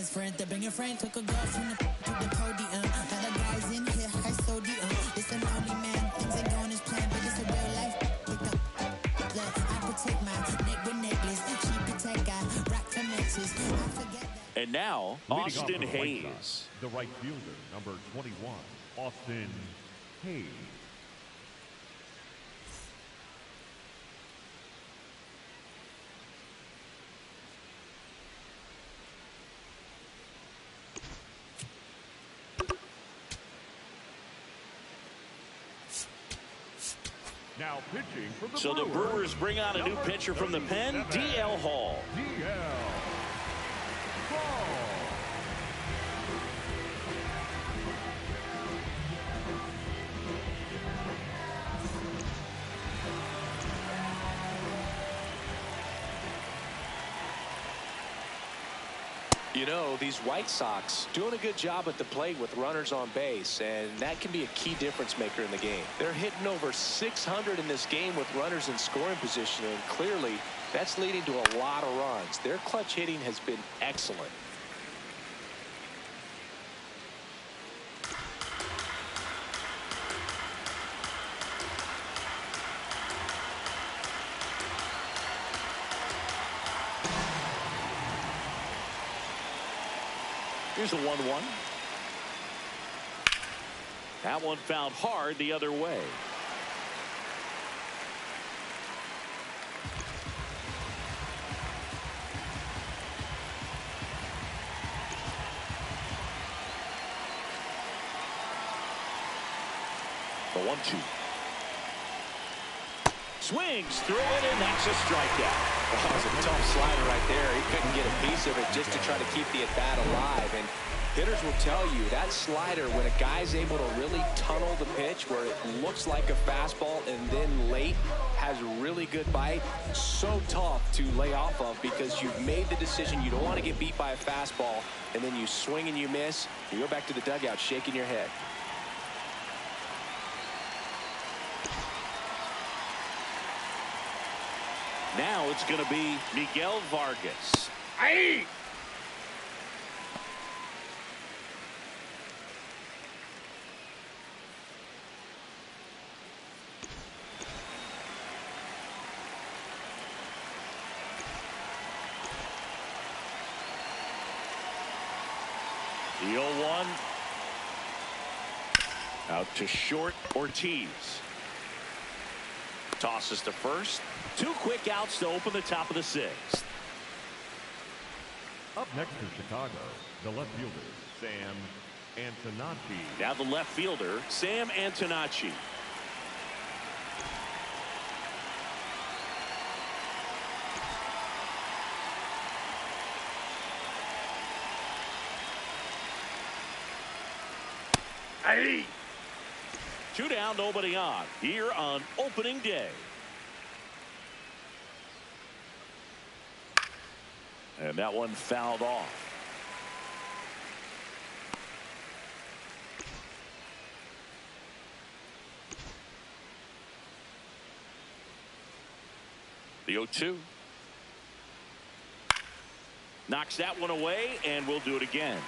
Friend to bring your friend, took a girl from the podium. Now the guys in here, high sodium. It's a lonely man, things ain't going as planned, but it's a real life. Look, I protect my neck with necklace. She protect guy, rock connections. I forget that. And now, Austin Hayes. The right fielder, number 21, Austin Hayes. Now pitching for the So the Brewers bring out a new pitcher from the pen, D.L. Hall. D.L. Hall. You know, these White Sox doing a good job at the plate with runners on base, and that can be a key difference maker in the game. They're hitting over 600 in this game with runners in scoring position, and clearly that's leading to a lot of runs. Their clutch hitting has been excellent. Here's the 1-1. That one fouled hard the other way. The 1-2. Swings through it, and that's a strikeout. That was a tough slider right there. He couldn't get a piece of it just to try to keep the at-bat alive. And hitters will tell you that slider, when a guy's able to really tunnel the pitch where it looks like a fastball and then late has really good bite, so tough to lay off of because you've made the decision you don't want to get beat by a fastball, and then you swing and you miss. You go back to the dugout shaking your head. Now it's going to be Miguel Vargas. Hey! The 0-1. Out to short, Ortiz. Tosses to first. 2 quick outs to open the top of the 6th. Up next for Chicago, the left fielder, Sam Antonacci. Now the left fielder, Sam Antonacci. Hey! 2 down, nobody on. Here on opening day. And that one fouled off. The 0-2. Knocks that one away, and we'll do it again.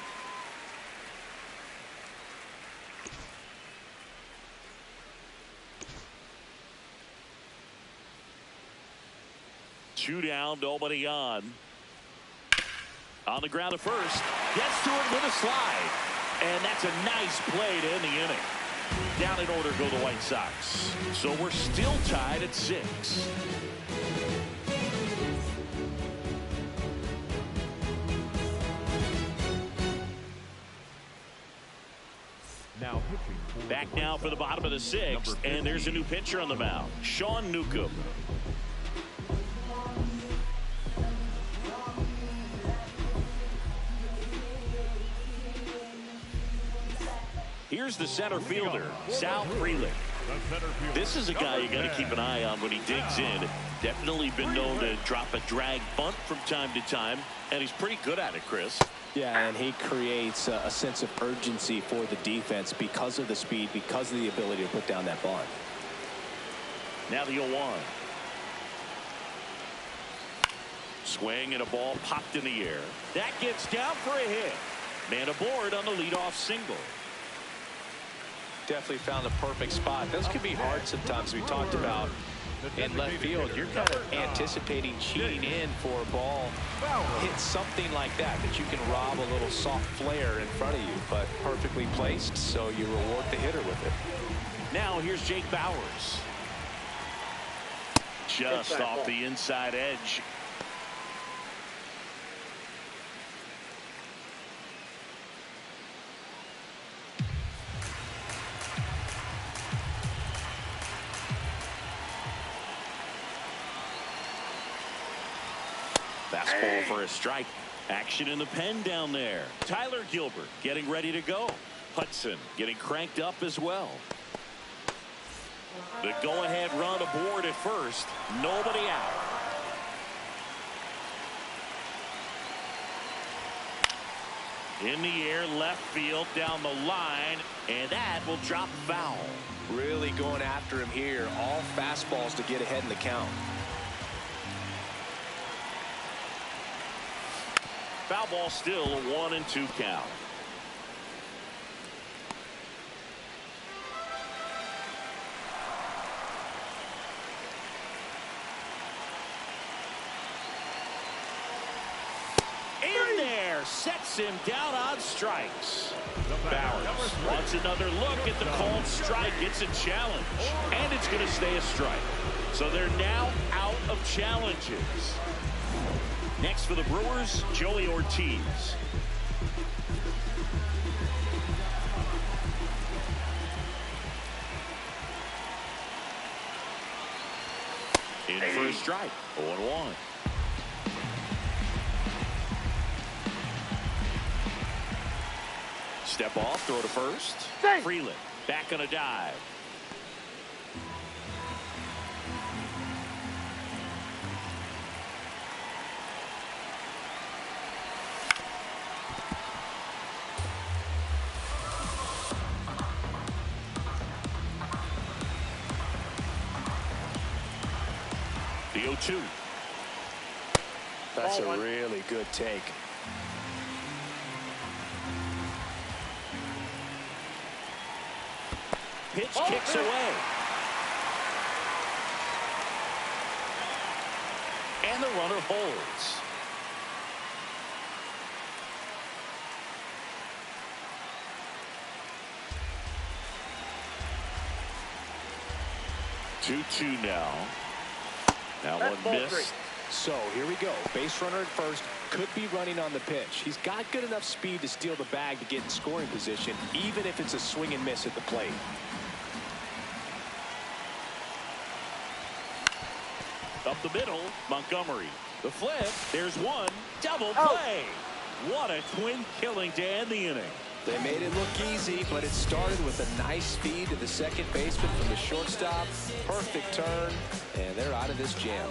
Two down, nobody on. On the ground at first. Gets to it with a slide. And that's a nice play to end the inning. Down in order go the White Sox. So we're still tied at 6. Now pitching for Back now for the bottom of the 6th. And there's a new pitcher on the mound. Sean Newcomb. Here's the center fielder, Sal Frelick. This is a guy you got to keep an eye on when he digs in. Definitely been known to drop a drag bunt from time to time, and he's pretty good at it, Chris. Yeah, and he creates a sense of urgency for the defense because of the speed, because of the ability to put down that bunt. Now the 0-1. Swing and a ball popped in the air. That gets down for a hit. Man aboard on the leadoff single. Definitely found the perfect spot. Those can be hard sometimes. We talked about in left field. You're kind of anticipating cheating in for a ball. Hit something like that you can rob a little soft flare in front of you, but perfectly placed, so you reward the hitter with it. Now here's Jake Bauers. Just off the inside edge. Fastball for a strike. Action in the pen down there. Tyler Gilbert getting ready to go. Hudson getting cranked up as well. The go-ahead run aboard at first. Nobody out. In the air, left field, down the line, and that will drop foul. Really going after him here. All fastballs to get ahead in the count. Foul ball still a 1-2 count. In there, sets him down on strikes. Bowers wants another look at the called strike. It's a challenge, and it's going to stay a strike. So they're now out of challenges. Next for the Brewers, Joey Ortiz. In for a strike, 0-1. Step off, throw to first. Freeland back on a dive. The 0-2. That's a really good take. Pitch kicks away. And the runner holds. Two now. That one missed. So here we go. Base runner at first. Could be running on the pitch. He's got good enough speed to steal the bag to get in scoring position, even if it's a swing and miss at the plate. Up the middle, Montgomery. The flip, there's one. Double play. What a twin killing to end the inning. They made it look easy, but it started with a nice feed to the second baseman from the shortstop. Perfect turn, and they're out of this jam.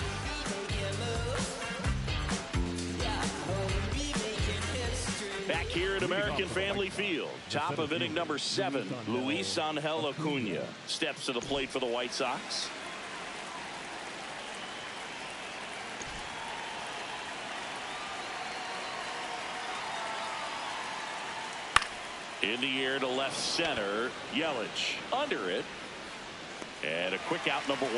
Back here at American Family Field, top of inning number 7, Luis Angel Acuna steps to the plate for the White Sox. In the air to left center, Yelich under it, and a quick out, number 1.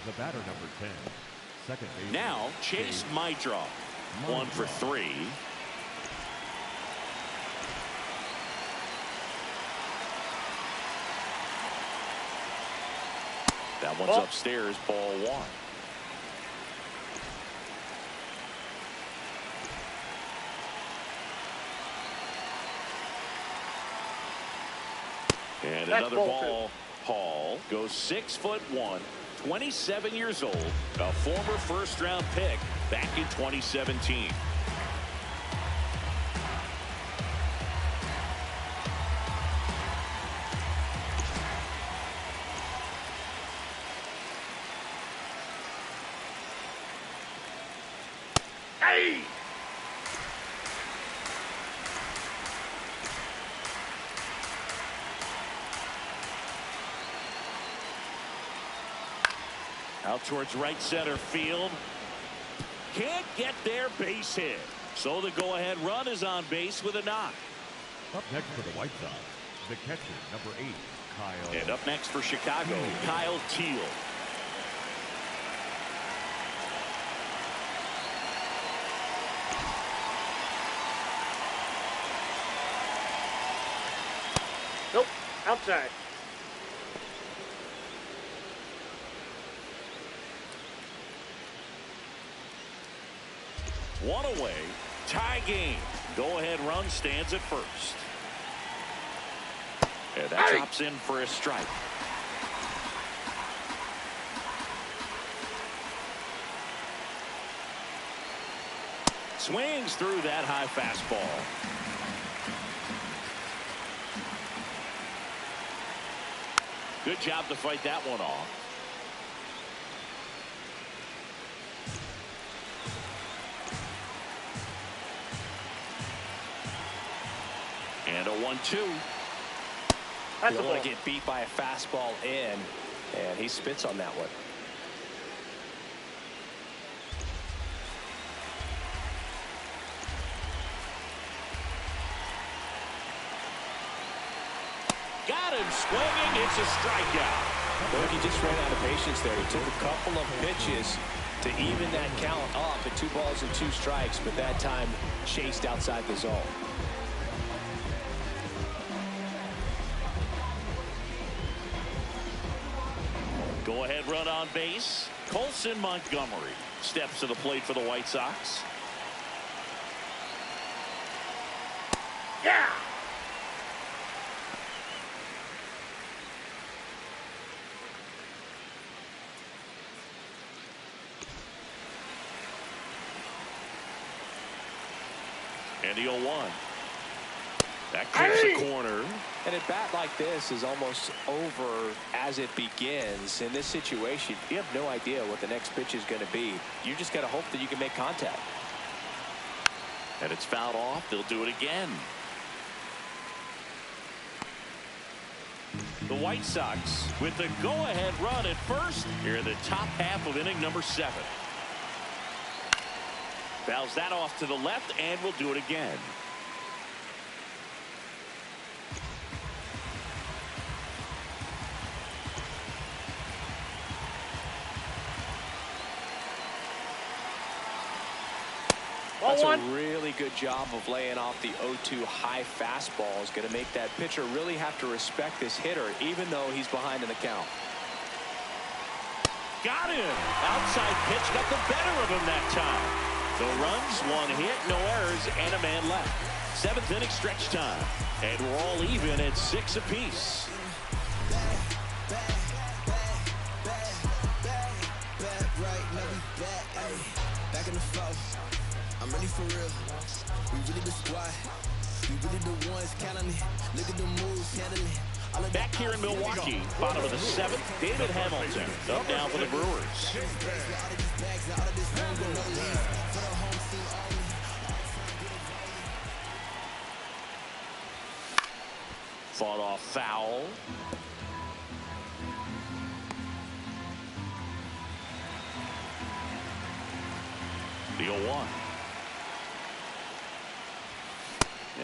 The batter, number 10. Second base. Now Chase Maidra, 1 for 3. That one's upstairs, ball 1. And another ball. Hall goes 6'1", 27 years old, a former first-round pick back in 2017. Hey! Out towards right center field. Can't get their base hit. So the go-ahead run is on base with a knock. Up next for the White Sox, the catcher, number 8, Kyle. And up next for Chicago, Kyle Teal. Nope, outside. One away, tie game. Go-ahead run stands at first. And that drops in for a strike. Swings through that high fastball. Good job to fight that one off. And a 1-2. You don't want to get beat by a fastball in, and he spits on that one. Got him swinging. It's a strikeout. Well, he just ran out of patience there. He took a couple of pitches to even that count up at 2 balls and 2 strikes, but that time chased outside the zone. Go ahead run on base. Colson Montgomery steps to the plate for the White Sox. Yeah! And the 0-1. That clips the corner. And a bat like this is almost over as it begins. In this situation, you have no idea what the next pitch is going to be. You just got to hope that you can make contact. And it's fouled off. They'll do it again. The White Sox with the go-ahead run at first here in the top half of inning number 7. Fouls that off to the left, and we'll do it again. That's a really good job of laying off the 0-2 high fastball. Is going to make that pitcher really have to respect this hitter, even though he's behind in the count. Got him. Outside pitch got the better of him that time. The runs, 1 hit, no errors, and a man left. 7th inning stretch time. And we're all even at 6 apiece. Back in the fall. I'm ready for real. We really the squad. We really the ones counting it. Look at the moves, handling it. Back here in Milwaukee, bottom of the 7th, David Hamilton up now for the Brewers. Fought off foul. The 0-1.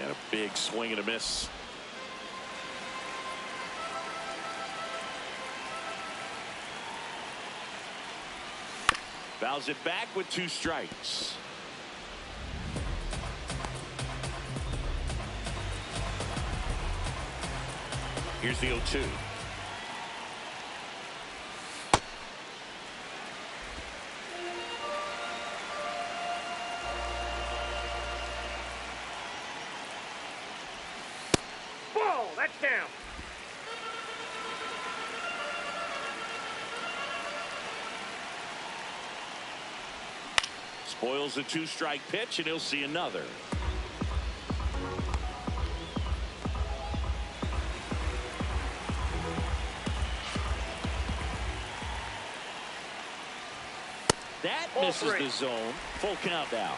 And a big swing and a miss. Fouls it back with 2 strikes. Here's the 0-2. Ball, that's down. Spoils a 2-strike pitch, and he'll see another. That misses the zone. Full count now.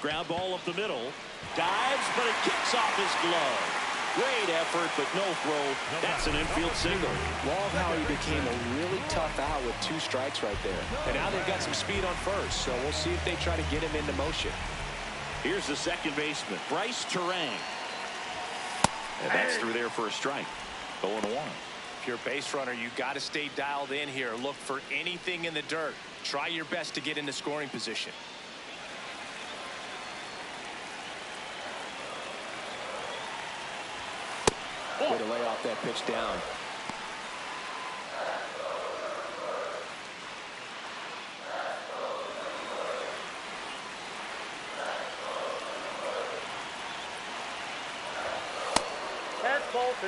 Ground ball up the middle. Dives, but it kicks off his glove. Great effort, but no throw. That's an infield single. Love how he became a really tough out with 2 strikes right there. And now they've got some speed on first, so we'll see if they try to get him into motion. Here's the second baseman, Bryce Terang. And that's through there for a strike. 0-1. If you're a base runner, you got to stay dialed in here. Look for anything in the dirt. Try your best to get into scoring position. Way to lay off that pitch down. That's ball 2.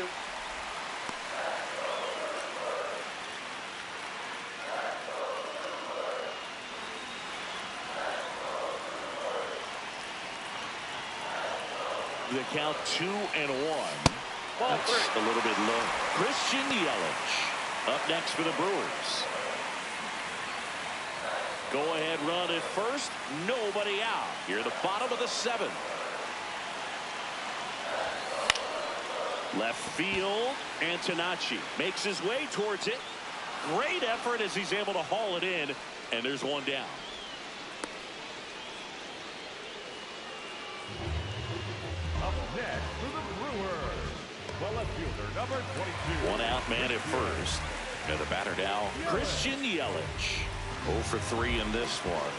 The count 2-1. That's a little bit low. Christian Yelich up next for the Brewers. Go ahead run at first. Nobody out. Here at the bottom of the 7th. Left field. Antonacci makes his way towards it. Great effort as he's able to haul it in. And there's 1 down. Up next for the Brewers, the left fielder, number 22. One out man at first. And the batter now, Christian Yelich. 0 for 3 in this one.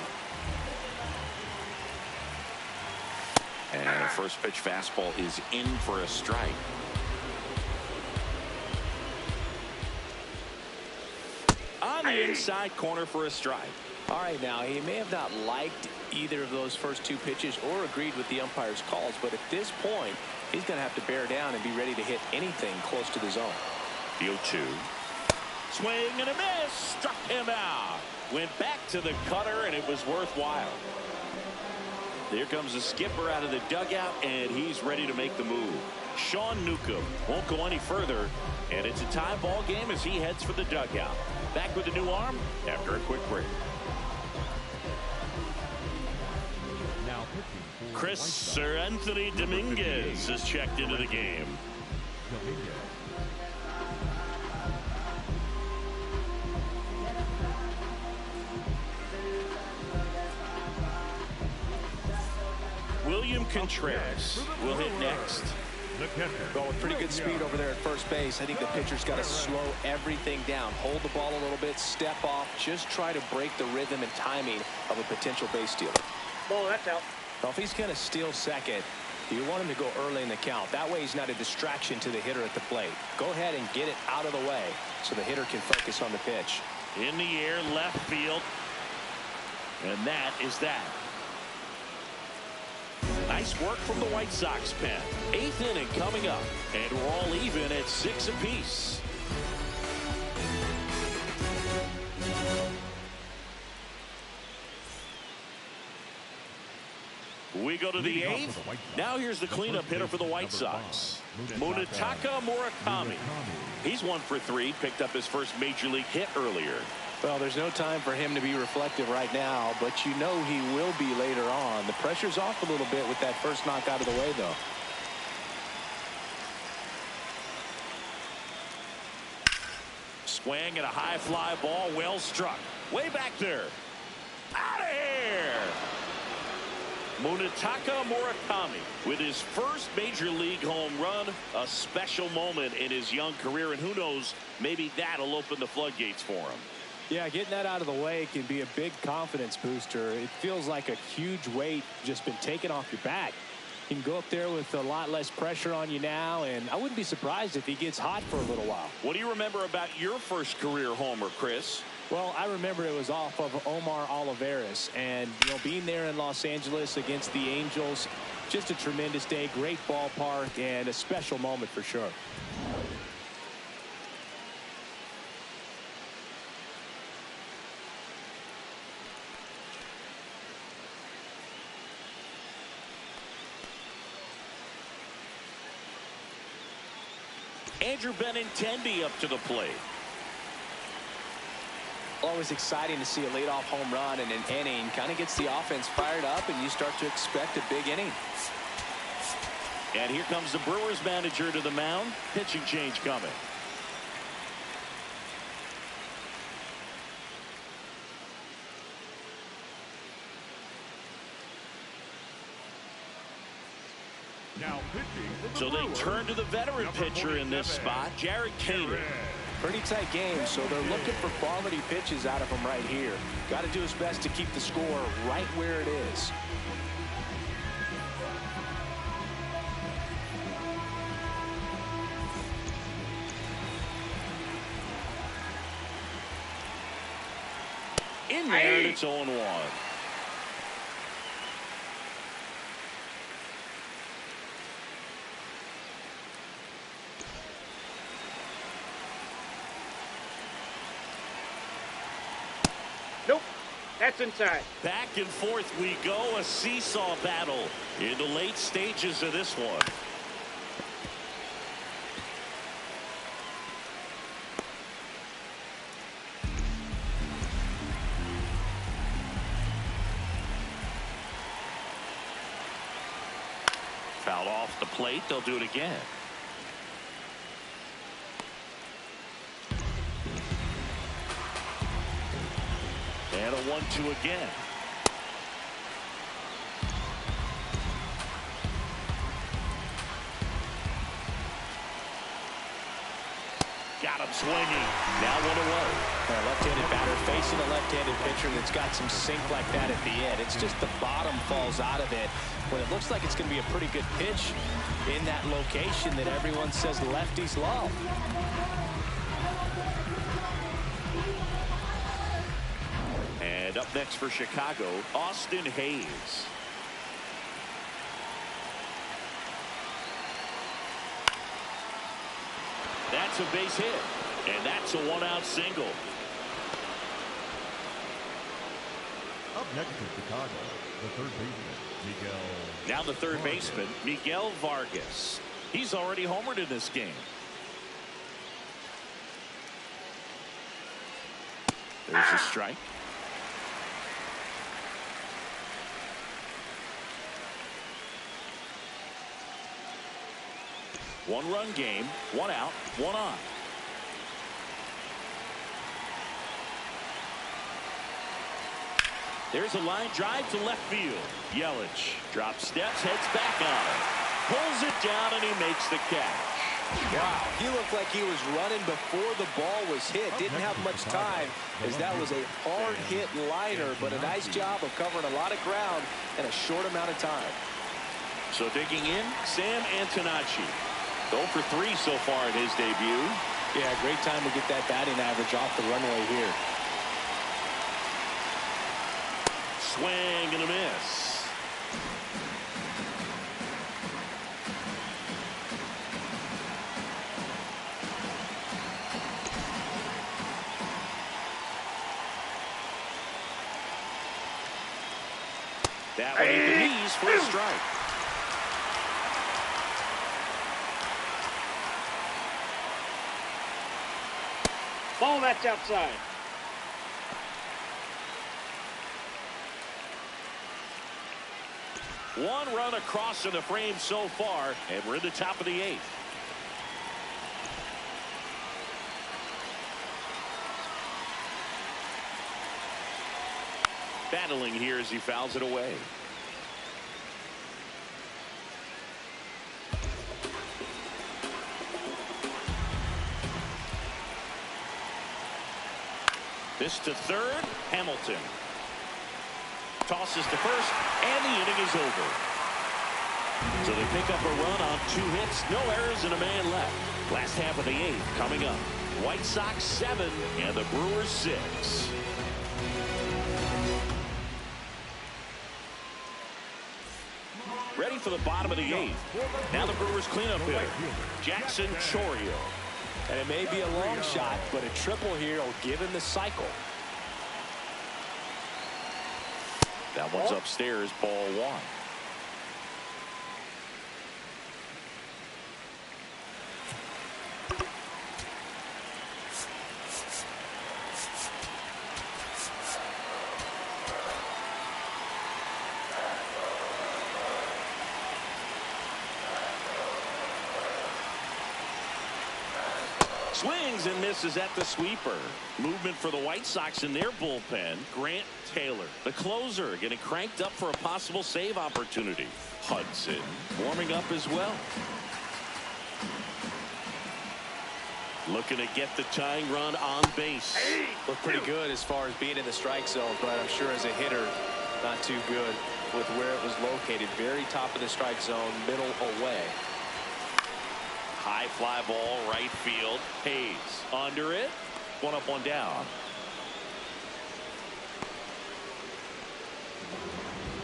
And a first pitch fastball is in for a strike. On the inside corner for a strike. All right, now he may have not liked either of those first two pitches or agreed with the umpire's calls, but at this point he's going to have to bear down and be ready to hit anything close to the zone. The 0-2. Swing and a miss. Struck him out. Went back to the cutter, and it was worthwhile. There comes the skipper out of the dugout, and he's ready to make the move. Sean Newcomb won't go any further, and it's a tie ball game as he heads for the dugout. Back with a new arm after a quick break. Now pitching for Chris White Sox, Sir Anthony Dominguez is checked into the game. Dominguez. William Contreras will hit next. The catcher. Well, with pretty good speed over there at first base, I think the pitcher's got to slow everything down. Hold the ball a little bit, step off, just try to break the rhythm and timing of a potential base stealer. Ball, that's out. Well, if he's going to steal second, you want him to go early in the count. That way he's not a distraction to the hitter at the plate. Go ahead and get it out of the way so the hitter can focus on the pitch. In the air, left field. And that is that. Nice work from the White Sox pen. 8th inning coming up, and we're all even at 6 apiece. We go to the 8th. Now here's the cleanup hitter for the White Sox, Munetaka Murakami. He's 1 for 3, picked up his first major league hit earlier. Well, there's no time for him to be reflective right now, but you know he will be later on. The pressure's off a little bit with that first knock out of the way, though. Swing and a high fly ball, well struck. Way back there. Out of here. Munetaka Murakami with his first major league home run, a special moment in his young career, and who knows, maybe that'll open the floodgates for him. Yeah, getting that out of the way can be a big confidence booster. It feels like a huge weight just been taken off your back. You can go up there with a lot less pressure on you now, and I wouldn't be surprised if he gets hot for a little while. What do you remember about your first career homer, Chris? Well, I remember it was off of Omar Olivares, and being there in Los Angeles against the Angels, just a tremendous day, great ballpark, and a special moment for sure. Andrew Benintendi up to the plate. Always exciting to see a leadoff home run in an inning. Kind of gets the offense fired up, and you start to expect a big inning. And here comes the Brewers manager to the mound. Pitching change coming. Now pitching for the So they Brewers, turn to the veteran number pitcher in this 47, spot, Jared Kaner. Pretty tight game, so they're looking for quality pitches out of him right here. Got to do his best to keep the score right where it is. In there, and it's 0-1. Nope. That's inside. Back and forth we go, a seesaw battle in the late stages of this one. Foul off the plate, they'll do it again. And a 1-2 again. swinging. Now 1 away. A left-handed batter facing a left-handed pitcher that's got some sink like that at the end. It's just the bottom falls out of it when it looks like it's going to be a pretty good pitch in that location that everyone says lefties love. And up next for Chicago, Austin Hayes. That's a base hit, and that's a 1-out single. Up next for Chicago, the third baseman, Miguel. Now the third baseman, Miguel Vargas. He's already homered in this game. There's a strike. One-run game, 1 out, 1 on. There's a line drive to left field. Yelich drops steps, heads back on it. Pulls it down, and he makes the catch. Wow, he looked like he was running before the ball was hit. Didn't have much time as that was a hard hit liner, but a nice job of covering a lot of ground in a short amount of time. So digging in, Sam Antonacci. 0 for 3 so far in his debut. Yeah, great time to get that batting average off the runway here. Swing and a miss. That one hit the knees for a strike. Ball, that's outside. One run across in the frame so far, and we're in the top of the 8th. Battling here as he fouls it away. This to third, Hamilton. Tosses to first, and the inning is over. So they pick up a run on 2 hits, no errors, and a man left. Last half of the 8th coming up. White Sox 7 and the Brewers 6. Ready for the bottom of the 8th. Now the Brewers cleanup hitter, Jackson Chourio. And it may be a long shot, but a triple here will give him the cycle. That one's upstairs, ball 1. Swings and misses at the sweeper. Movement for the White Sox in their bullpen. Grant Taylor, the closer, getting cranked up for a possible save opportunity. Hudson warming up as well. Looking to get the tying run on base. Looked pretty good as far as being in the strike zone, but I'm sure as a hitter, not too good with where it was located. Very top of the strike zone, middle away. High fly ball, right field. Hayes under it. 1 up, 1 down.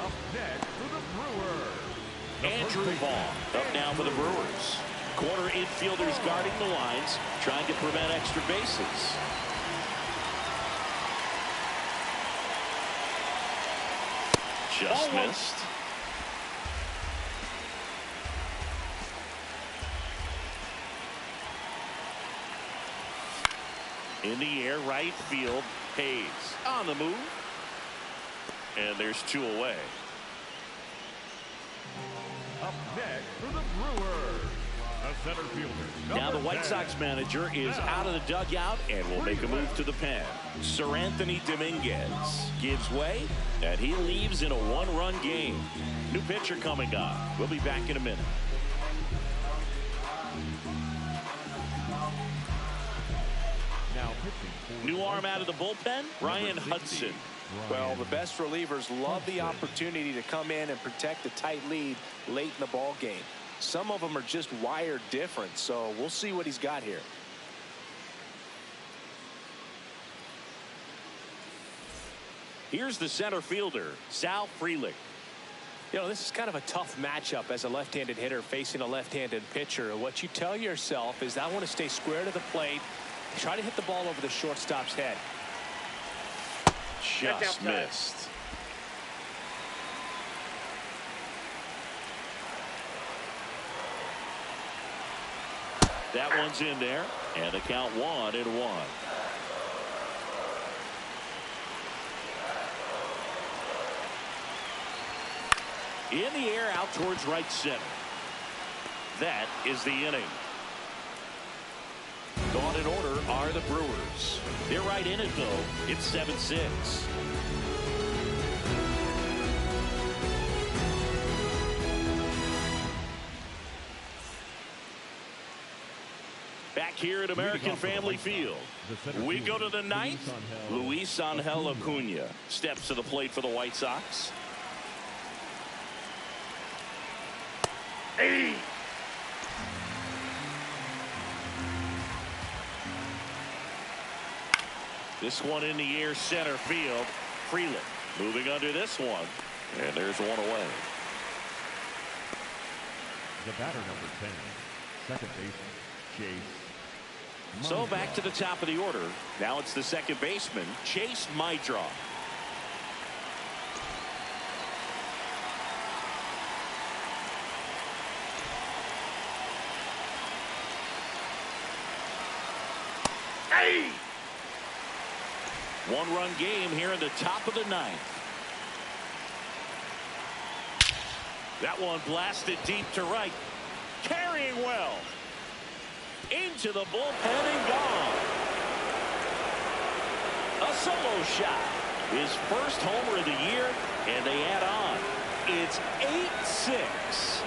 Up next for the Brewers, Andrew Vaughn up now for the Brewers. Corner infielders guarding the lines, trying to prevent extra bases. Just missed. In the air, right field. Hayes on the move. And there's 2 away. Up next for the Brewers, the center fielder. Now the White 10. Sox manager is out of the dugout and will make a move to the pen. Sir Anthony Dominguez gives way, and he leaves in a 1-run game. New pitcher coming on. We'll be back in a minute. New arm out of the bullpen, Ryan Hudson. Well, the best relievers love the opportunity to come in and protect a tight lead late in the ball game. Some of them are just wired different, so we'll see what he's got here. Here's the center fielder, Sal Frelick. You know, this is kind of a tough matchup as a left-handed hitter facing a left-handed pitcher. What you tell yourself is, I want to stay square to the plate, try to hit the ball over the shortstop's head. Just missed. That one's in there, and the count 1-1. In the air, out towards right center. That is the inning. Gone in order are the Brewers. They're right in it, though. It's 7-6. Back here at American Family Field, we go to the ninth. Luis Angel Acuna steps to the plate for the White Sox. Hey! This one in the air, center field. Frelick moving under this one, and there's one away. The batter, number 10, second baseman, Chase. So back to the top of the order. Now it's the second baseman, Chase Maidra. Hey! One-run game here in the top of the ninth. That one blasted deep to right. Carrying well. Into the bullpen and gone. A solo shot. His first homer of the year, and they add on. It's 8-6.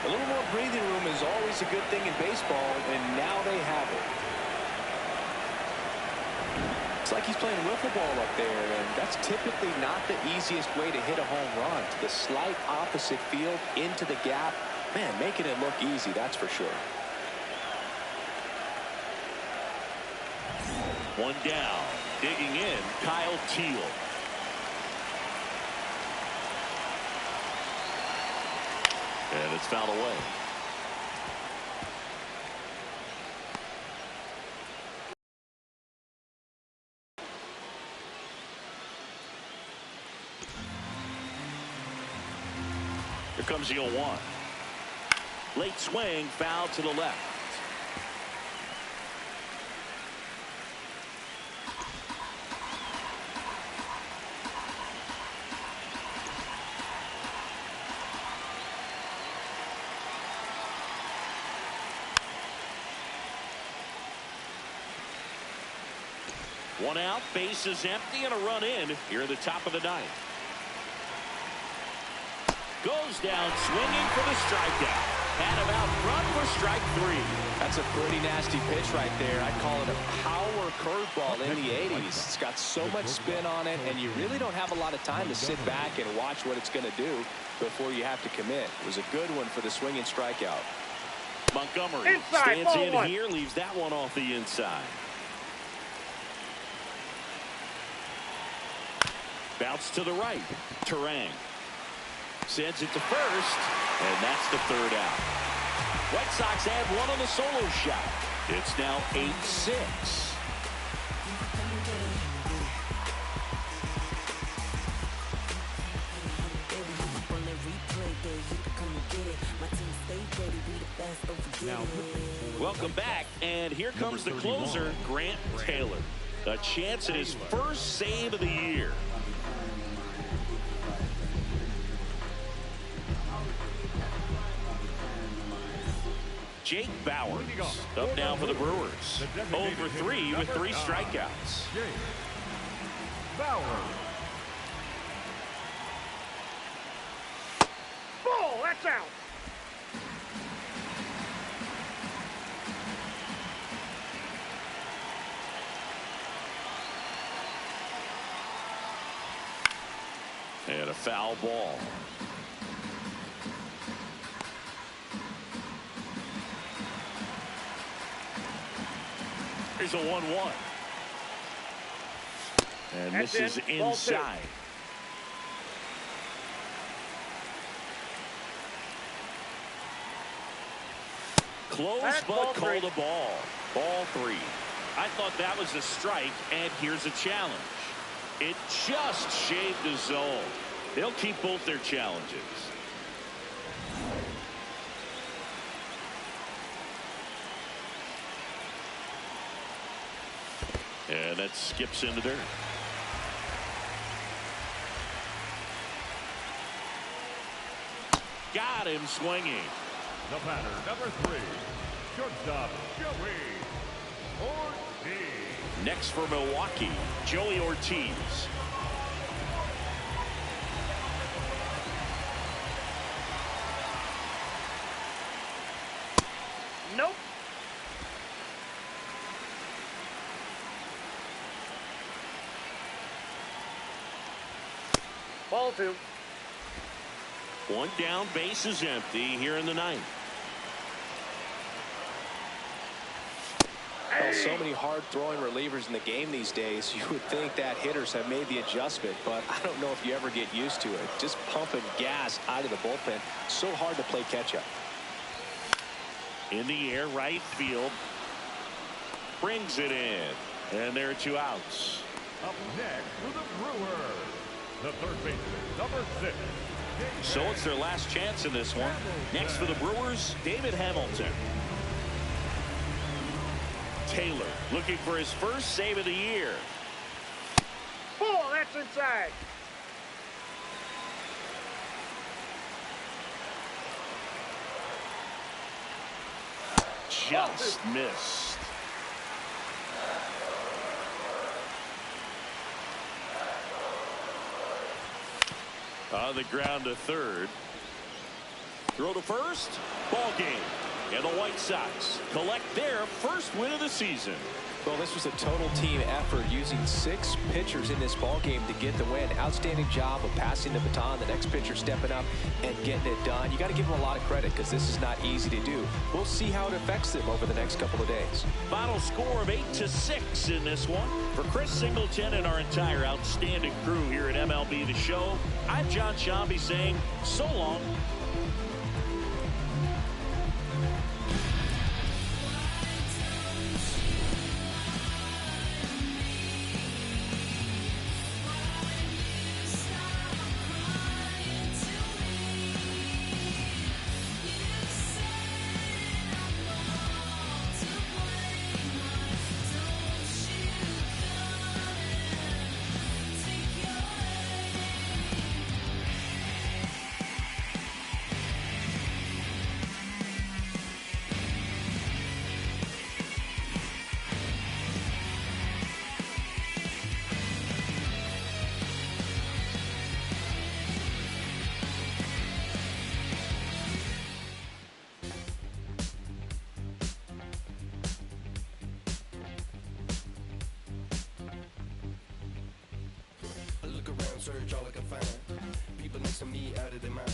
A little more breathing room is always a good thing in baseball, and now they have it. It's like he's playing wiffle ball up there, and that's typically not the easiest way to hit a home run. To the slight opposite field, into the gap. Man, making it look easy, that's for sure. One down. Digging in, Kyle Teal. And it's fouled away. Here comes the 0-1. Late swing, foul to the left. One out, base is empty, and a run in here at the top of the ninth. Goes down swinging for the strikeout. Had him out front for strike 3. That's a pretty nasty pitch right there. I'd call it a power curveball in the 80s. It's got so much spin on it, and you really don't have a lot of time to sit back and watch what it's going to do before you have to commit. It was a good one for the swinging strikeout. Montgomery inside, stands in one. here, leaves that one off the inside. Bounce to the right. Terang sends it to first, and that's the third out. White Sox add one on the solo shot. It's now 8-6. Welcome back, and here comes the closer, Grant Taylor. A chance at his first save of the year. Jake Bauers up now for the Brewers. 0 for 3 with 3 strikeouts. Jake Bauers. Ball, that's out. And a foul ball. Here's a 1-1. And this is inside. Close, but called a ball. Ball 3. I thought that was a strike, and here's a challenge. It just shaved the zone. They'll keep both their challenges. And that skips into dirt. Got him swinging. The batter, number 3, shortstop, Joey Ortiz. Next for Milwaukee, Joey Ortiz. Nope. Ball 2. One down, base is empty here in the 9th. Well, so many hard-throwing relievers in the game these days. You would think that hitters have made the adjustment, but I don't know if you ever get used to it. Just pumping gas out of the bullpen. So hard to play catch-up. In the air, right field. Brings it in. And there are 2 outs. Up next for the Brewers, the third baseman, number 6. So it's their last chance in this one. Next for the Brewers, David Hamilton. Taylor looking for his first save of the year. Ball, that's inside. Just missed. On the ground to third. Throw to first. Ball game. And the White Sox collect their first win of the season. Well, this was a total team effort using 6 pitchers in this ball game to get the win. Outstanding job of passing the baton, the next pitcher stepping up and getting it done. You got to give them a lot of credit because this is not easy to do. We'll see how it affects them over the next couple of days. Final score of 8-6 in this one. For Chris Singleton and our entire outstanding crew here at MLB The Show, I'm John Shambi saying so long. Search all I can find. People next to me out of their mind.